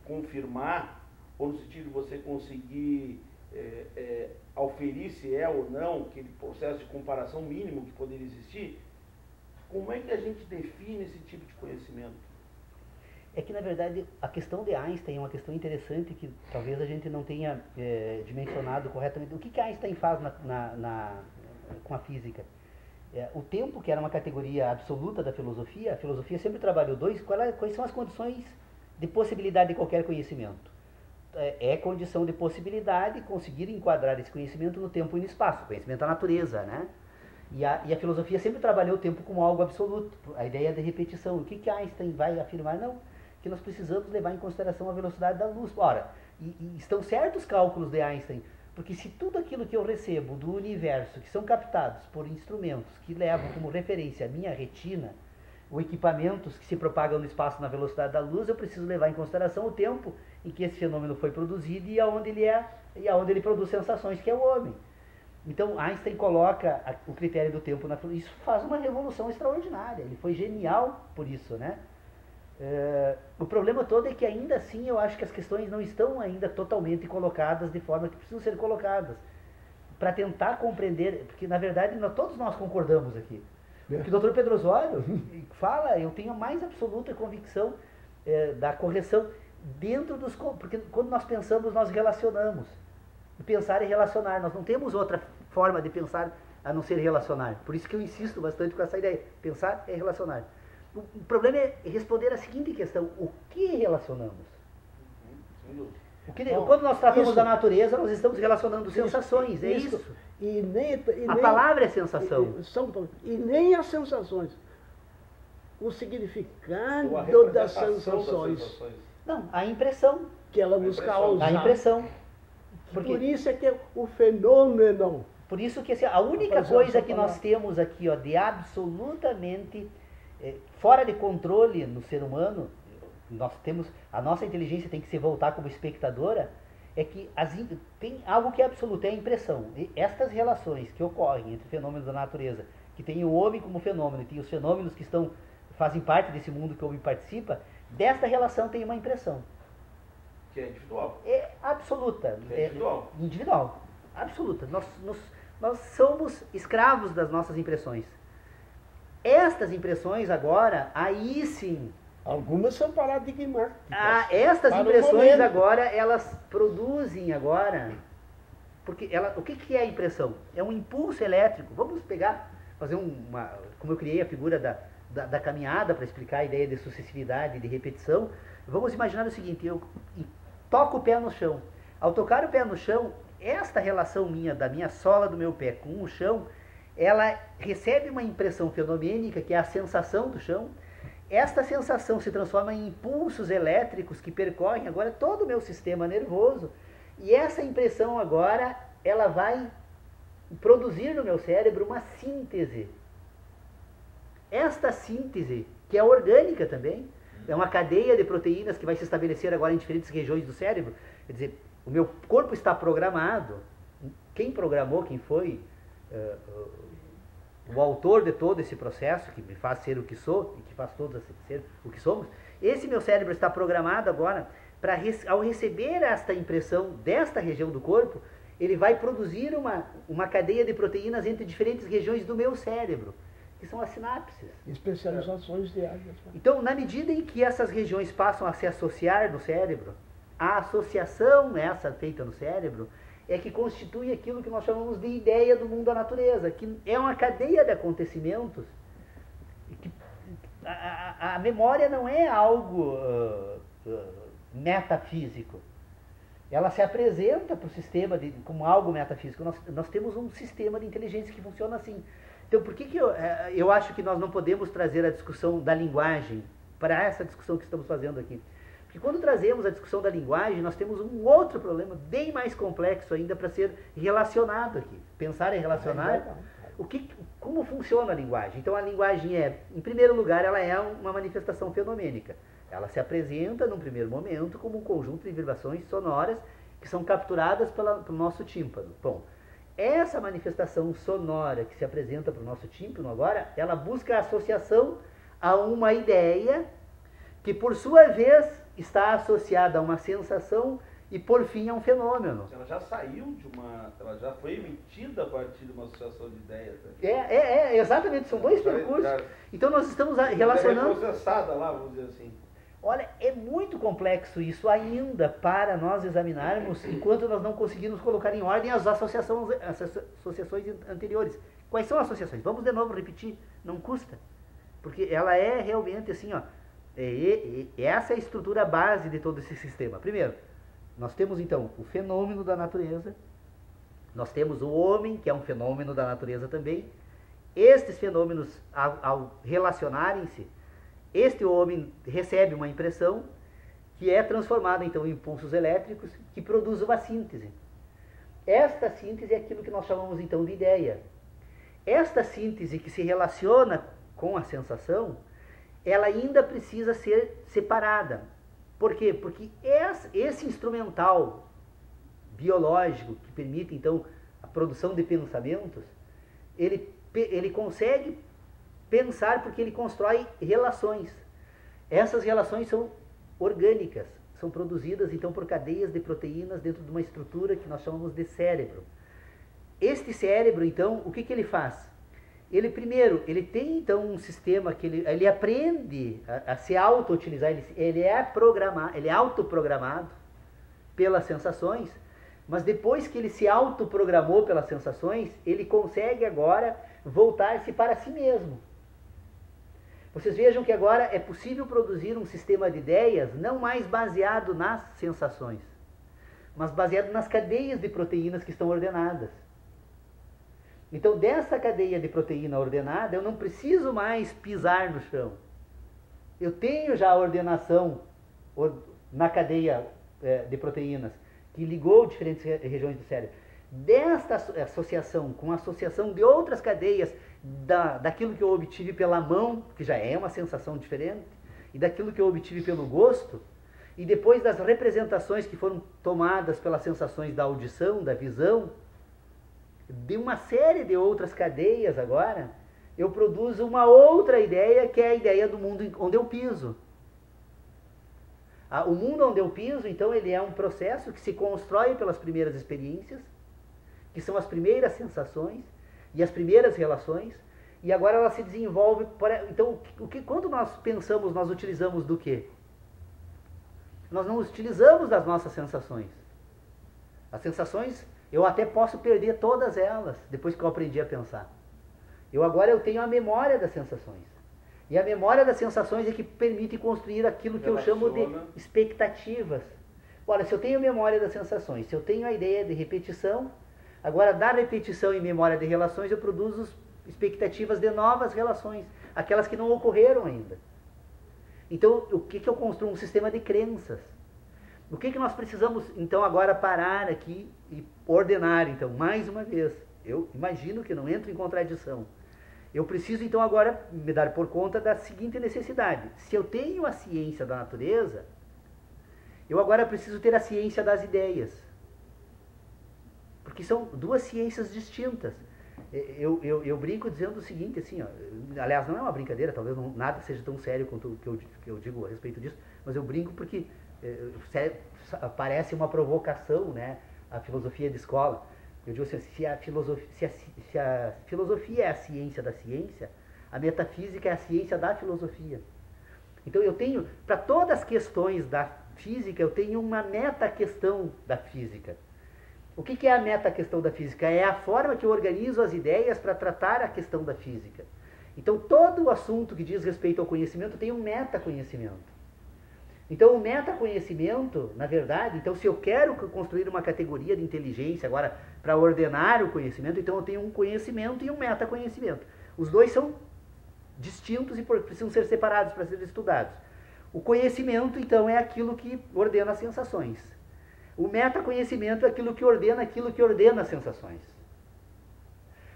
confirmar, ou no sentido de você conseguir auferir se é ou não, aquele processo de comparação mínimo que poderia existir. Como é que a gente define esse tipo de conhecimento? É que, na verdade, a questão de Einstein é uma questão interessante que talvez a gente não tenha dimensionado corretamente. O que Einstein faz com a física? O tempo, que era uma categoria absoluta da filosofia, a filosofia sempre trabalhou quais são as condições de possibilidade de qualquer conhecimento. É condição de possibilidade conseguir enquadrar esse conhecimento no tempo e no espaço, conhecimento da natureza, né? E a filosofia sempre trabalhou o tempo como algo absoluto, a ideia de repetição. O que Einstein vai afirmar? Não, que nós precisamos levar em consideração a velocidade da luz. Ora, e estão certos os cálculos de Einstein, porque se tudo aquilo que eu recebo do universo, que são captados por instrumentos que levam como referência a minha retina, ou equipamentos que se propagam no espaço na velocidade da luz, eu preciso levar em consideração o tempo em que esse fenômeno foi produzido e aonde ele produz sensações, que é o homem. Então Einstein coloca o critério do tempo na filosofia. Isso faz uma revolução extraordinária. Ele foi genial por isso, né? O problema todo é que ainda assim eu acho que as questões não estão ainda totalmente colocadas de forma que precisam ser colocadas, para tentar compreender, porque na verdade todos nós concordamos aqui. O que o Dr. Pedro Osório fala, eu tenho a mais absoluta convicção da correção dentro dos... Porque quando nós pensamos, nós relacionamos. E pensar é relacionar. Nós não temos outra forma de pensar a não ser relacionar. Por isso que eu insisto bastante com essa ideia. Pensar é relacionar. O problema é responder a seguinte questão: o que relacionamos? Quando nós tratamos da natureza, nós estamos relacionando sensações, é isso. A palavra é sensação. E nem as sensações. O significado das sensações. Não, a impressão. Que ela nos causa. A impressão. Por isso é que é o fenômeno. Por isso que a única coisa que nós temos aqui, de absolutamente fora de controle no ser humano, a nossa inteligência tem que se voltar como espectadora, é que tem algo que é absoluto, é a impressão. E estas relações que ocorrem entre fenômenos da natureza, que tem o homem como fenômeno, e tem os fenômenos que fazem parte desse mundo que o homem participa, desta relação tem uma impressão. Que é individual. É absoluta. É individual. Individual. Absoluta. Nós somos escravos das nossas impressões. Estas impressões agora, aí sim... Algumas são paradigmáticas. Estas impressões agora, elas produzem agora... Porque o que é a impressão? É um impulso elétrico. Vamos fazer como eu criei a figura da caminhada para explicar a ideia de sucessividade e de repetição. Vamos imaginar o seguinte: eu toco o pé no chão. Ao tocar o pé no chão, esta relação da minha sola do meu pé com o chão, ela recebe uma impressão fenomênica, que é a sensação do chão. Esta sensação se transforma em impulsos elétricos que percorrem agora todo o meu sistema nervoso, e essa impressão agora, ela vai produzir no meu cérebro uma síntese esta síntese, que é orgânica também, é uma cadeia de proteínas que vai se estabelecer agora em diferentes regiões do cérebro. Quer dizer, o meu corpo está programado. Quem programou, quem foi o autor de todo esse processo, que me faz ser o que sou, e que faz todos ser o que somos, esse meu cérebro está programado agora para, ao receber esta impressão desta região do corpo, ele vai produzir uma cadeia de proteínas entre diferentes regiões do meu cérebro, que são as sinapses. Especializações diárias. Então, na medida em que essas regiões passam a se associar no cérebro, a associação essa feita no cérebro é que constitui aquilo que nós chamamos de ideia do mundo da natureza, que é uma cadeia de acontecimentos. Que a memória não é algo metafísico. Ela se apresenta para o sistema como algo metafísico. Nós temos um sistema de inteligência que funciona assim. Então, por que eu acho que nós não podemos trazer a discussão da linguagem para essa discussão que estamos fazendo aqui? Porque quando trazemos a discussão da linguagem, nós temos um outro problema bem mais complexo ainda para ser relacionado aqui. Pensar em relacionar como funciona a linguagem. Então, a linguagem em primeiro lugar, ela é uma manifestação fenomênica. Ela se apresenta, num primeiro momento, como um conjunto de vibrações sonoras que são capturadas pelo nosso tímpano. Bom, essa manifestação sonora que se apresenta para o nosso tímpano agora, ela busca a associação a uma ideia que, por sua vez, está associada a uma sensação e, por fim, a um fenômeno. Ela já saiu ela já foi emitida a partir de uma associação de ideias. Exatamente, são dois percursos. Então, nós estamos relacionando... É processada lá, vamos dizer assim. Olha, é muito complexo isso ainda para nós examinarmos, enquanto nós não conseguirmos colocar em ordem as associações anteriores. Quais são as associações? Vamos de novo repetir, não custa. Porque ela é realmente assim, essa é a estrutura base de todo esse sistema. Primeiro, nós temos então o fenômeno da natureza, nós temos o homem, que é um fenômeno da natureza também. Estes fenômenos, ao relacionarem-se, este homem recebe uma impressão que é transformada então em impulsos elétricos que produz uma síntese. Esta síntese é aquilo que nós chamamos então de ideia. Esta síntese que se relaciona com a sensação, ela ainda precisa ser separada. Por quê? Porque esse instrumental biológico que permite então a produção de pensamentos, ele consegue pensar porque ele constrói relações. Essas relações são orgânicas, são produzidas então por cadeias de proteínas dentro de uma estrutura que nós chamamos de cérebro. Este cérebro então, o que ele faz? Ele tem então um sistema que ele aprende a se auto-utilizar, ele é autoprogramado pelas sensações, mas depois que ele se autoprogramou pelas sensações, ele consegue agora voltar-se para si mesmo. Vocês vejam que agora é possível produzir um sistema de ideias não mais baseado nas sensações, mas baseado nas cadeias de proteínas que estão ordenadas. Então, dessa cadeia de proteína ordenada, eu não preciso mais pisar no chão. Eu tenho já a ordenação na cadeia de proteínas, que ligou diferentes regiões do cérebro. Desta associação com a associação de outras cadeias, daquilo que eu obtive pela mão, que já é uma sensação diferente, e daquilo que eu obtive pelo gosto, e depois das representações que foram tomadas pelas sensações da audição, da visão, de uma série de outras cadeias agora, eu produzo uma outra ideia, que é a ideia do mundo onde eu piso. O mundo onde eu piso, então, ele é um processo que se constrói pelas primeiras experiências, que são as primeiras sensações e as primeiras relações, e agora ela se desenvolve. Então, quando nós pensamos, nós utilizamos do quê? Nós não utilizamos das nossas sensações. As sensações, eu até posso perder todas elas, depois que eu aprendi a pensar. Agora eu tenho a memória das sensações. E a memória das sensações é que permite construir aquilo que eu chamo de expectativas. Olha, se eu tenho memória das sensações, se eu tenho a ideia de repetição, agora da repetição e memória de relações eu produzo expectativas de novas relações, aquelas que não ocorreram ainda. Então, o que eu construo? Um sistema de crenças. O que nós precisamos, então, agora parar aqui e ordenar, então, mais uma vez. Eu imagino que não entro em contradição. Eu preciso então agora me dar por conta da seguinte necessidade. Se eu tenho a ciência da natureza, eu agora preciso ter a ciência das ideias. Porque são duas ciências distintas. Eu brinco dizendo o seguinte, assim, ó, aliás, não é uma brincadeira, talvez nada seja tão sério quanto o que eu digo a respeito disso, mas eu brinco porque parece uma provocação, né, a filosofia de escola. Eu digo assim, se a filosofia é a ciência da ciência, a metafísica é a ciência da filosofia. Então eu tenho, para todas as questões da física, eu tenho uma meta-questão da física. O que é a meta-questão da física? É a forma que eu organizo as ideias para tratar a questão da física. Então, todo o assunto que diz respeito ao conhecimento tem um metaconhecimento. Então, o metaconhecimento, na verdade, então se eu quero construir uma categoria de inteligência agora para ordenar o conhecimento, então eu tenho um conhecimento e um metaconhecimento. Os dois são distintos e precisam ser separados para serem estudados. O conhecimento, então, é aquilo que ordena as sensações. O metaconhecimento é aquilo que ordena as sensações.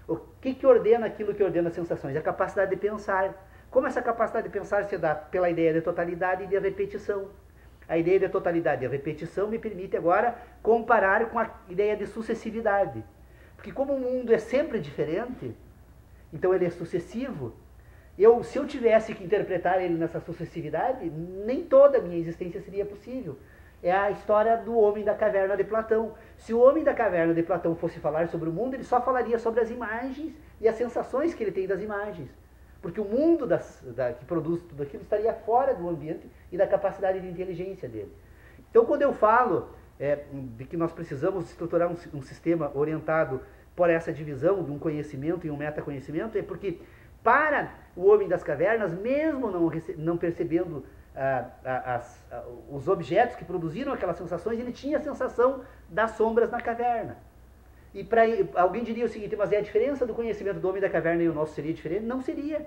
O que ordena aquilo que ordena as sensações? É a capacidade de pensar. Como essa capacidade de pensar se dá pela ideia de totalidade e de repetição. A ideia de totalidade e a repetição me permite agora comparar com a ideia de sucessividade. Porque como o mundo é sempre diferente, então ele é sucessivo, se eu tivesse que interpretar ele nessa sucessividade, nem toda a minha existência seria possível. É a história do homem da caverna de Platão. Se o homem da caverna de Platão fosse falar sobre o mundo, ele só falaria sobre as imagens e as sensações que ele tem das imagens. Porque o mundo que produz tudo aquilo estaria fora do ambiente e da capacidade de inteligência dele. Então, quando eu falo de que nós precisamos estruturar um sistema orientado por essa divisão de um conhecimento e um metaconhecimento, é porque para o homem das cavernas, mesmo não percebendo os objetos que produziram aquelas sensações, ele tinha a sensação das sombras na caverna. E alguém diria o seguinte, mas é a diferença do conhecimento do homem da caverna e o nosso seria diferente? Não seria.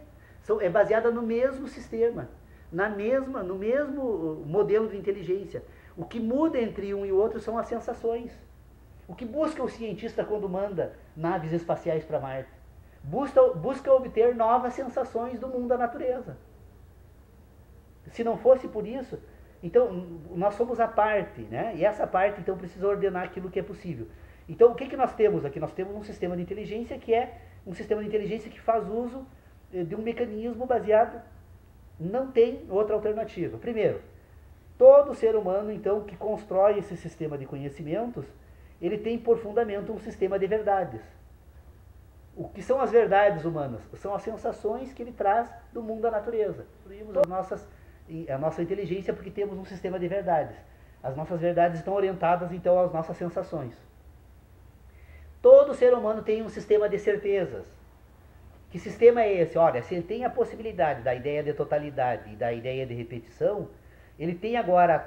É baseada no mesmo sistema, no mesmo modelo de inteligência. O que muda entre um e o outro são as sensações. O que busca o cientista quando manda naves espaciais para Marte? Busca obter novas sensações do mundo da natureza. Se não fosse por isso, então nós somos a parte, né? E essa parte então precisa ordenar aquilo que é possível. Então o que nós temos aqui? Nós temos um sistema de inteligência que é um sistema de inteligência que faz uso de um mecanismo baseado, não tem outra alternativa. Primeiro, todo ser humano então que constrói esse sistema de conhecimentos, ele tem por fundamento um sistema de verdades. O que são as verdades humanas? São as sensações que ele traz do mundo da natureza. Construímos a nossa inteligência porque temos um sistema de verdades. As nossas verdades estão orientadas então às nossas sensações. Todo ser humano tem um sistema de certezas. Que sistema é esse? Olha, se ele tem a possibilidade da ideia de totalidade e da ideia de repetição, ele tem agora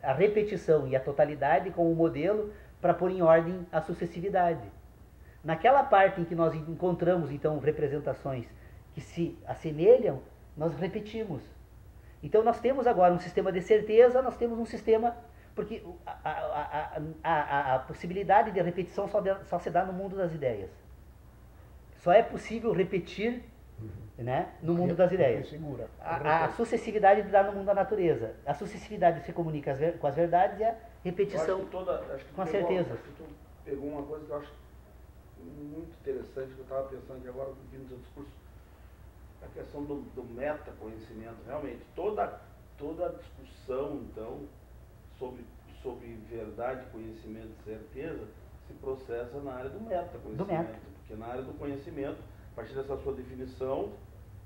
a repetição e a totalidade como modelo para pôr em ordem a sucessividade. Naquela parte em que nós encontramos então representações que se assemelham, nós repetimos. Então nós temos agora um sistema de certeza, nós temos um sistema, porque a possibilidade de repetição só se dá no mundo das ideias. Só é possível repetir, né, no mundo das ideias. A sucessividade dá no mundo da natureza. A sucessividade se comunica com as verdades e a repetição com as certezas. Acho que tu pegou uma coisa que eu acho muito interessante, que eu estava pensando aqui agora, ouvindo o seu discurso, a questão do metaconhecimento. Realmente, toda a discussão, então, sobre verdade, conhecimento e certeza, se processa na área do metaconhecimento. Porque na área do conhecimento, a partir dessa sua definição,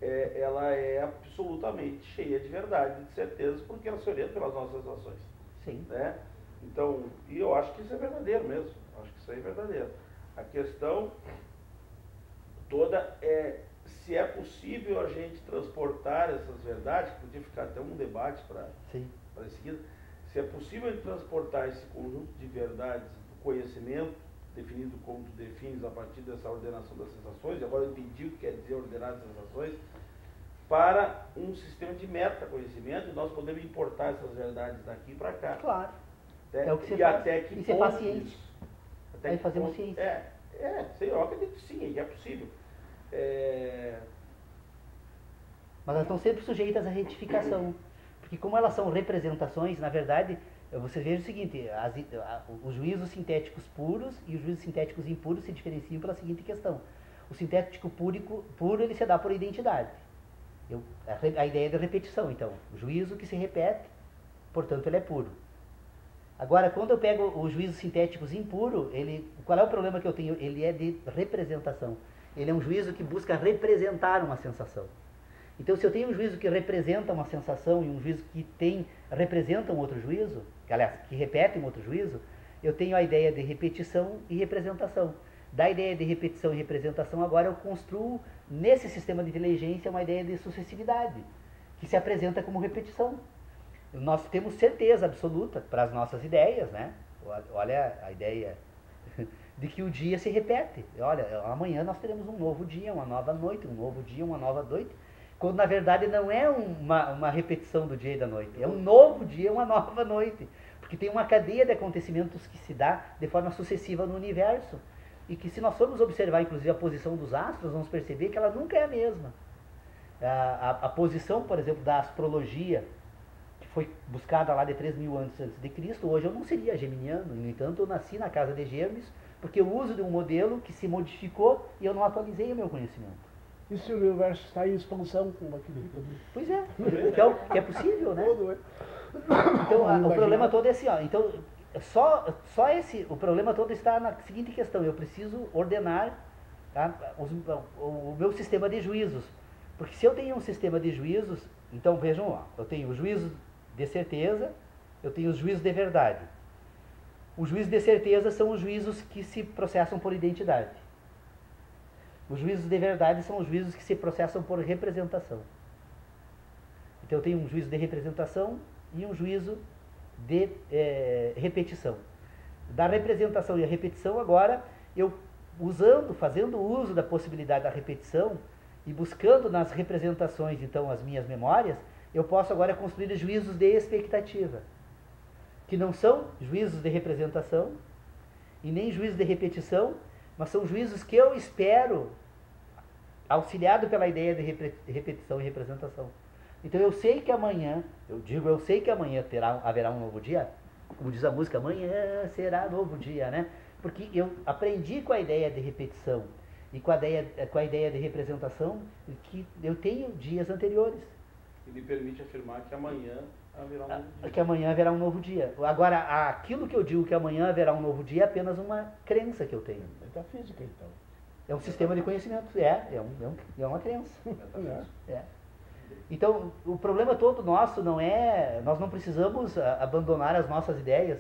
ela é absolutamente cheia de verdade e de certeza, porque ela se orienta pelas nossas ações. Sim. Né? Então, e eu acho que isso é verdadeiro mesmo. Acho que isso aí é verdadeiro. A questão toda é se é possível a gente transportar essas verdades, podia ficar até um debate para em seguida, se é possível a gente transportar esse conjunto de verdades do conhecimento, definido como tu defines a partir dessa ordenação das sensações, e agora eu entendi o que quer dizer ordenar as sensações, para um sistema de metaconhecimento, e nós podemos importar essas verdades daqui para cá. Claro. É o que você faz. Até que e ser paciente. Aí fazemos ciência. Eu acredito sim, é possível. Mas elas estão sempre sujeitas à retificação. Porque como elas são representações, na verdade, você veja o seguinte, os juízos sintéticos puros e os juízos sintéticos impuros se diferenciam pela seguinte questão. O sintético puro ele se dá por identidade. A ideia de repetição, então. O juízo que se repete, portanto, ele é puro. Agora, quando eu pego os juízos sintéticos impuro, qual é o problema que eu tenho? Ele é de representação. Ele é um juízo que busca representar uma sensação. Então, se eu tenho um juízo que representa uma sensação e um juízo que representa um outro juízo, que repete um outro juízo, eu tenho a ideia de repetição e representação. Da ideia de repetição e representação, agora eu construo, nesse sistema de inteligência, uma ideia de sucessividade, que se apresenta como repetição. Nós temos certeza absoluta para as nossas ideias, né? Olha a ideia de que o dia se repete. Olha, amanhã nós teremos um novo dia, uma nova noite, um novo dia, uma nova noite, quando na verdade não é uma repetição do dia e da noite, é um novo dia, uma nova noite, porque tem uma cadeia de acontecimentos que se dá de forma sucessiva no universo, e que se nós formos observar inclusive a posição dos astros, vamos perceber que ela nunca é a mesma. A posição, por exemplo, da astrologia, que foi buscada lá de 3.000 anos antes de Cristo, hoje eu não seria geminiano, no entanto eu nasci na casa de Gêmeos, porque eu uso de um modelo que se modificou e eu não atualizei o meu conhecimento. E se o universo está em expansão como aquele? Pois é, então, que é possível, né? Então, o problema todo é assim, ó, então, o problema todo está na seguinte questão, eu preciso ordenar, tá, o meu sistema de juízos, porque se eu tenho um sistema de juízos, então vejam lá, eu tenho o juízo de certeza, eu tenho os juízos de verdade. Os juízos de certeza são os juízos que se processam por identidade. Os juízos de verdade são os juízos que se processam por representação. Então eu tenho um juízo de representação e um juízo de repetição. Da representação e a repetição, agora, eu fazendo uso da possibilidade da repetição e buscando nas representações, então, as minhas memórias, eu posso agora construir juízos de expectativa, que não são juízos de representação e nem juízos de repetição, mas são juízos que eu espero, auxiliado pela ideia de repetição e representação. Então eu sei que amanhã, eu sei que amanhã haverá um novo dia, como diz a música, amanhã será novo dia, né? Porque eu aprendi com a ideia de repetição e com a ideia de representação que eu tenho dias anteriores. E me permite afirmar que amanhã haverá um novo dia. Que amanhã haverá um novo dia. Agora, aquilo que eu digo que amanhã haverá um novo dia é apenas uma crença que eu tenho. Metafísica, então. É um sistema de conhecimento, é uma crença. É. Então, o problema todo nosso não é... Nós não precisamos abandonar as nossas ideias.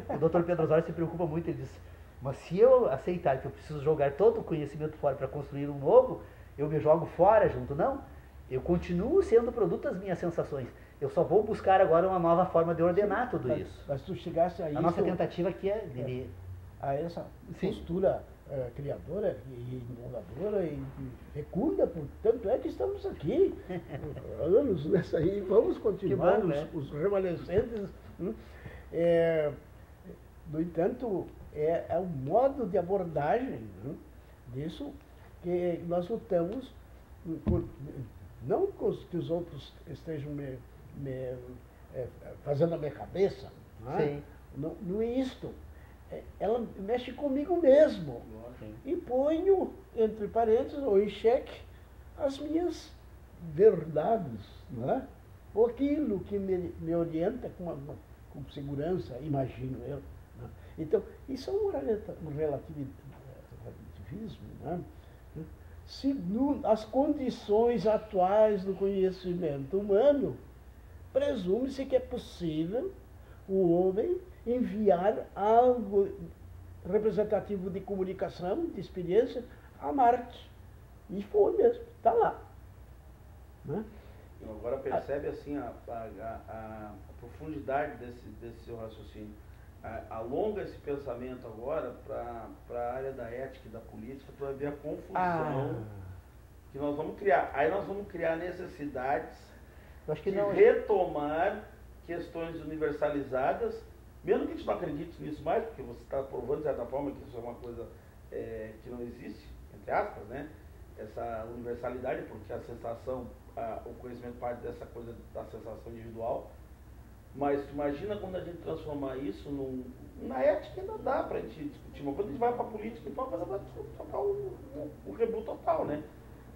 O Dr. Pedro Osório se preocupa muito, ele diz, mas se eu aceitar que eu preciso jogar todo o conhecimento fora para construir um novo, eu me jogo fora junto. Não, eu continuo sendo produto das minhas sensações. Eu só vou buscar agora uma nova forma de ordenar tudo isso. Mas tu chegasse a isso... A nossa tentativa aqui é... A essa postura criadora e inovadora e fecunda, portanto é que estamos aqui anos nessa aí, vamos continuar, os remanescentes. No entanto, é um modo de abordagem disso que nós lutamos, não que os outros estejam fazendo a minha cabeça, não é isto. Ela mexe comigo mesmo. E ponho, entre parênteses, ou em xeque, as minhas verdades, não é? Ou aquilo que me orienta com segurança, imagino eu. Não é? Então, isso é um relativismo, não é? Se as condições atuais do conhecimento humano, presume-se que é possível o homem enviar algo representativo de comunicação, de experiência, a Marte. E foi mesmo, está lá. Né? Agora percebe assim a profundidade desse seu raciocínio. Alonga esse pensamento agora para a área da ética e da política, para ver a confusão que nós vamos criar. Aí nós vamos criar necessidades de retomar questões universalizadas, mesmo que a gente não acredite nisso mais, porque você está provando de certa forma que isso é uma coisa que não existe, entre aspas, né? essa universalidade, porque a sensação, o conhecimento parte dessa coisa da sensação individual, mas imagina quando a gente transformar isso na ética, ainda dá para a gente discutir, mas quando a gente vai para a política, então a coisa vai tocar o rebu total, né?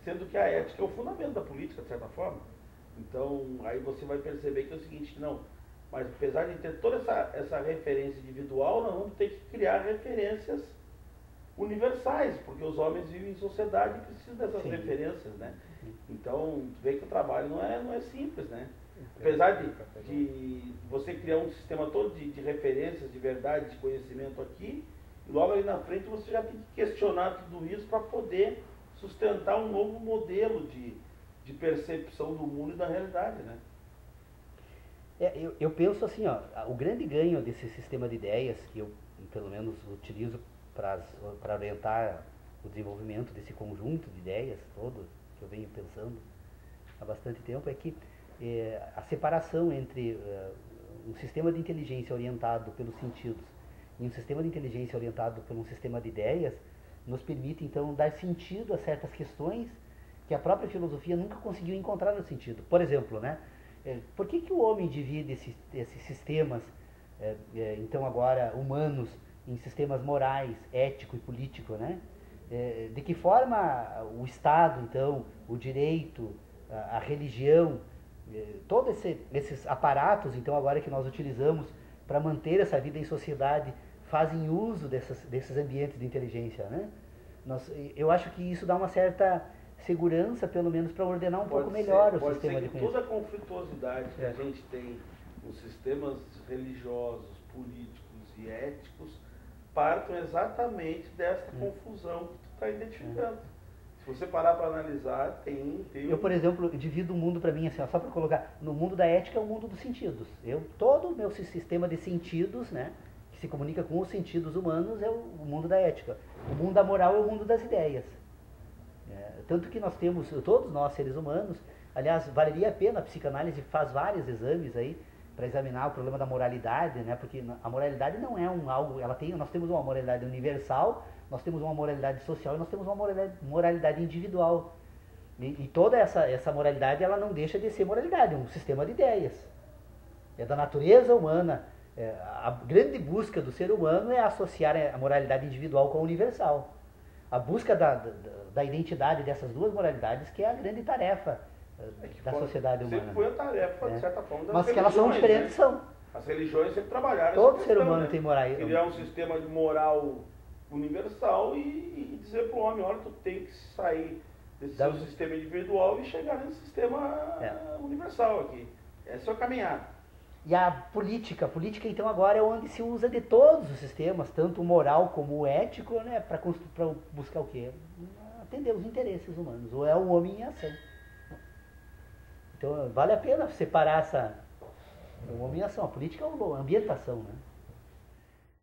Sendo que a ética é o fundamento da política, de certa forma. Então, aí você vai perceber que é o seguinte, não, mas apesar de ter toda essa referência individual, nós vamos ter que criar referências universais, porque os homens vivem em sociedade e precisam dessas Sim. referências, né? Então, vê que o trabalho não é simples, né? Apesar de você criar um sistema todo de referências, de verdade, de conhecimento aqui, e logo ali na frente você já tem que questionar tudo isso para poder sustentar um novo modelo de percepção do mundo e da realidade, né? Eu penso assim, ó, o grande ganho desse sistema de ideias, que eu pelo menos utilizo para orientar o desenvolvimento desse conjunto de ideias todo, que eu venho pensando há bastante tempo, é que a separação entre um sistema de inteligência orientado pelos sentidos e um sistema de inteligência orientado por um sistema de ideias nos permite, então, dar sentido a certas questões que a própria filosofia nunca conseguiu encontrar no sentido. Por exemplo, né, por que o homem divide esses sistemas, então agora humanos, em sistemas morais, ético e político, né? De que forma o Estado, então, o direito, a religião, todos esses aparatos, então, agora que nós utilizamos para manter essa vida em sociedade, fazem uso desses ambientes de inteligência, né? Eu acho que isso dá uma certa segurança, pelo menos, para ordenar um pouco melhor o sistema de conhecimento. Toda a conflituosidade que a gente tem nos sistemas religiosos, políticos e éticos partam exatamente dessa confusão que tu está identificando. Se você parar para analisar, tem... Eu, por exemplo, divido o mundo para mim, assim, ó, só para colocar, no mundo da ética é o mundo dos sentidos. Todo o meu sistema de sentidos, né, que se comunica com os sentidos humanos, é o mundo da ética. O mundo da moral é o mundo das ideias. Tanto que nós temos, todos nós seres humanos, aliás, valeria a pena, a psicanálise faz vários exames aí, para examinar o problema da moralidade, né? Porque a moralidade não é algo, nós temos uma moralidade universal, nós temos uma moralidade social e nós temos uma moralidade individual. E toda essa moralidade, ela não deixa de ser moralidade, é um sistema de ideias. É da natureza humana. A grande busca do ser humano é associar a moralidade individual com a universal. A busca da identidade dessas duas moralidades que é a grande tarefa da sociedade humana. Sempre foi a tarefa, de certa forma, das Mas que elas são diferentes, né? são. As religiões sempre trabalharam Todo ser humano tem moral. Criar um sistema de moral universal e dizer para o homem, olha, tu tem que sair desse seu sistema individual e chegar nesse sistema universal aqui. Essa é a caminhada. E a política então agora é onde se usa de todos os sistemas, tanto o moral como o ético, né, para buscar o quê? Atender os interesses humanos, ou é o homem em ação. Então vale a pena separar o homem em ação, a política é a ambientação, né?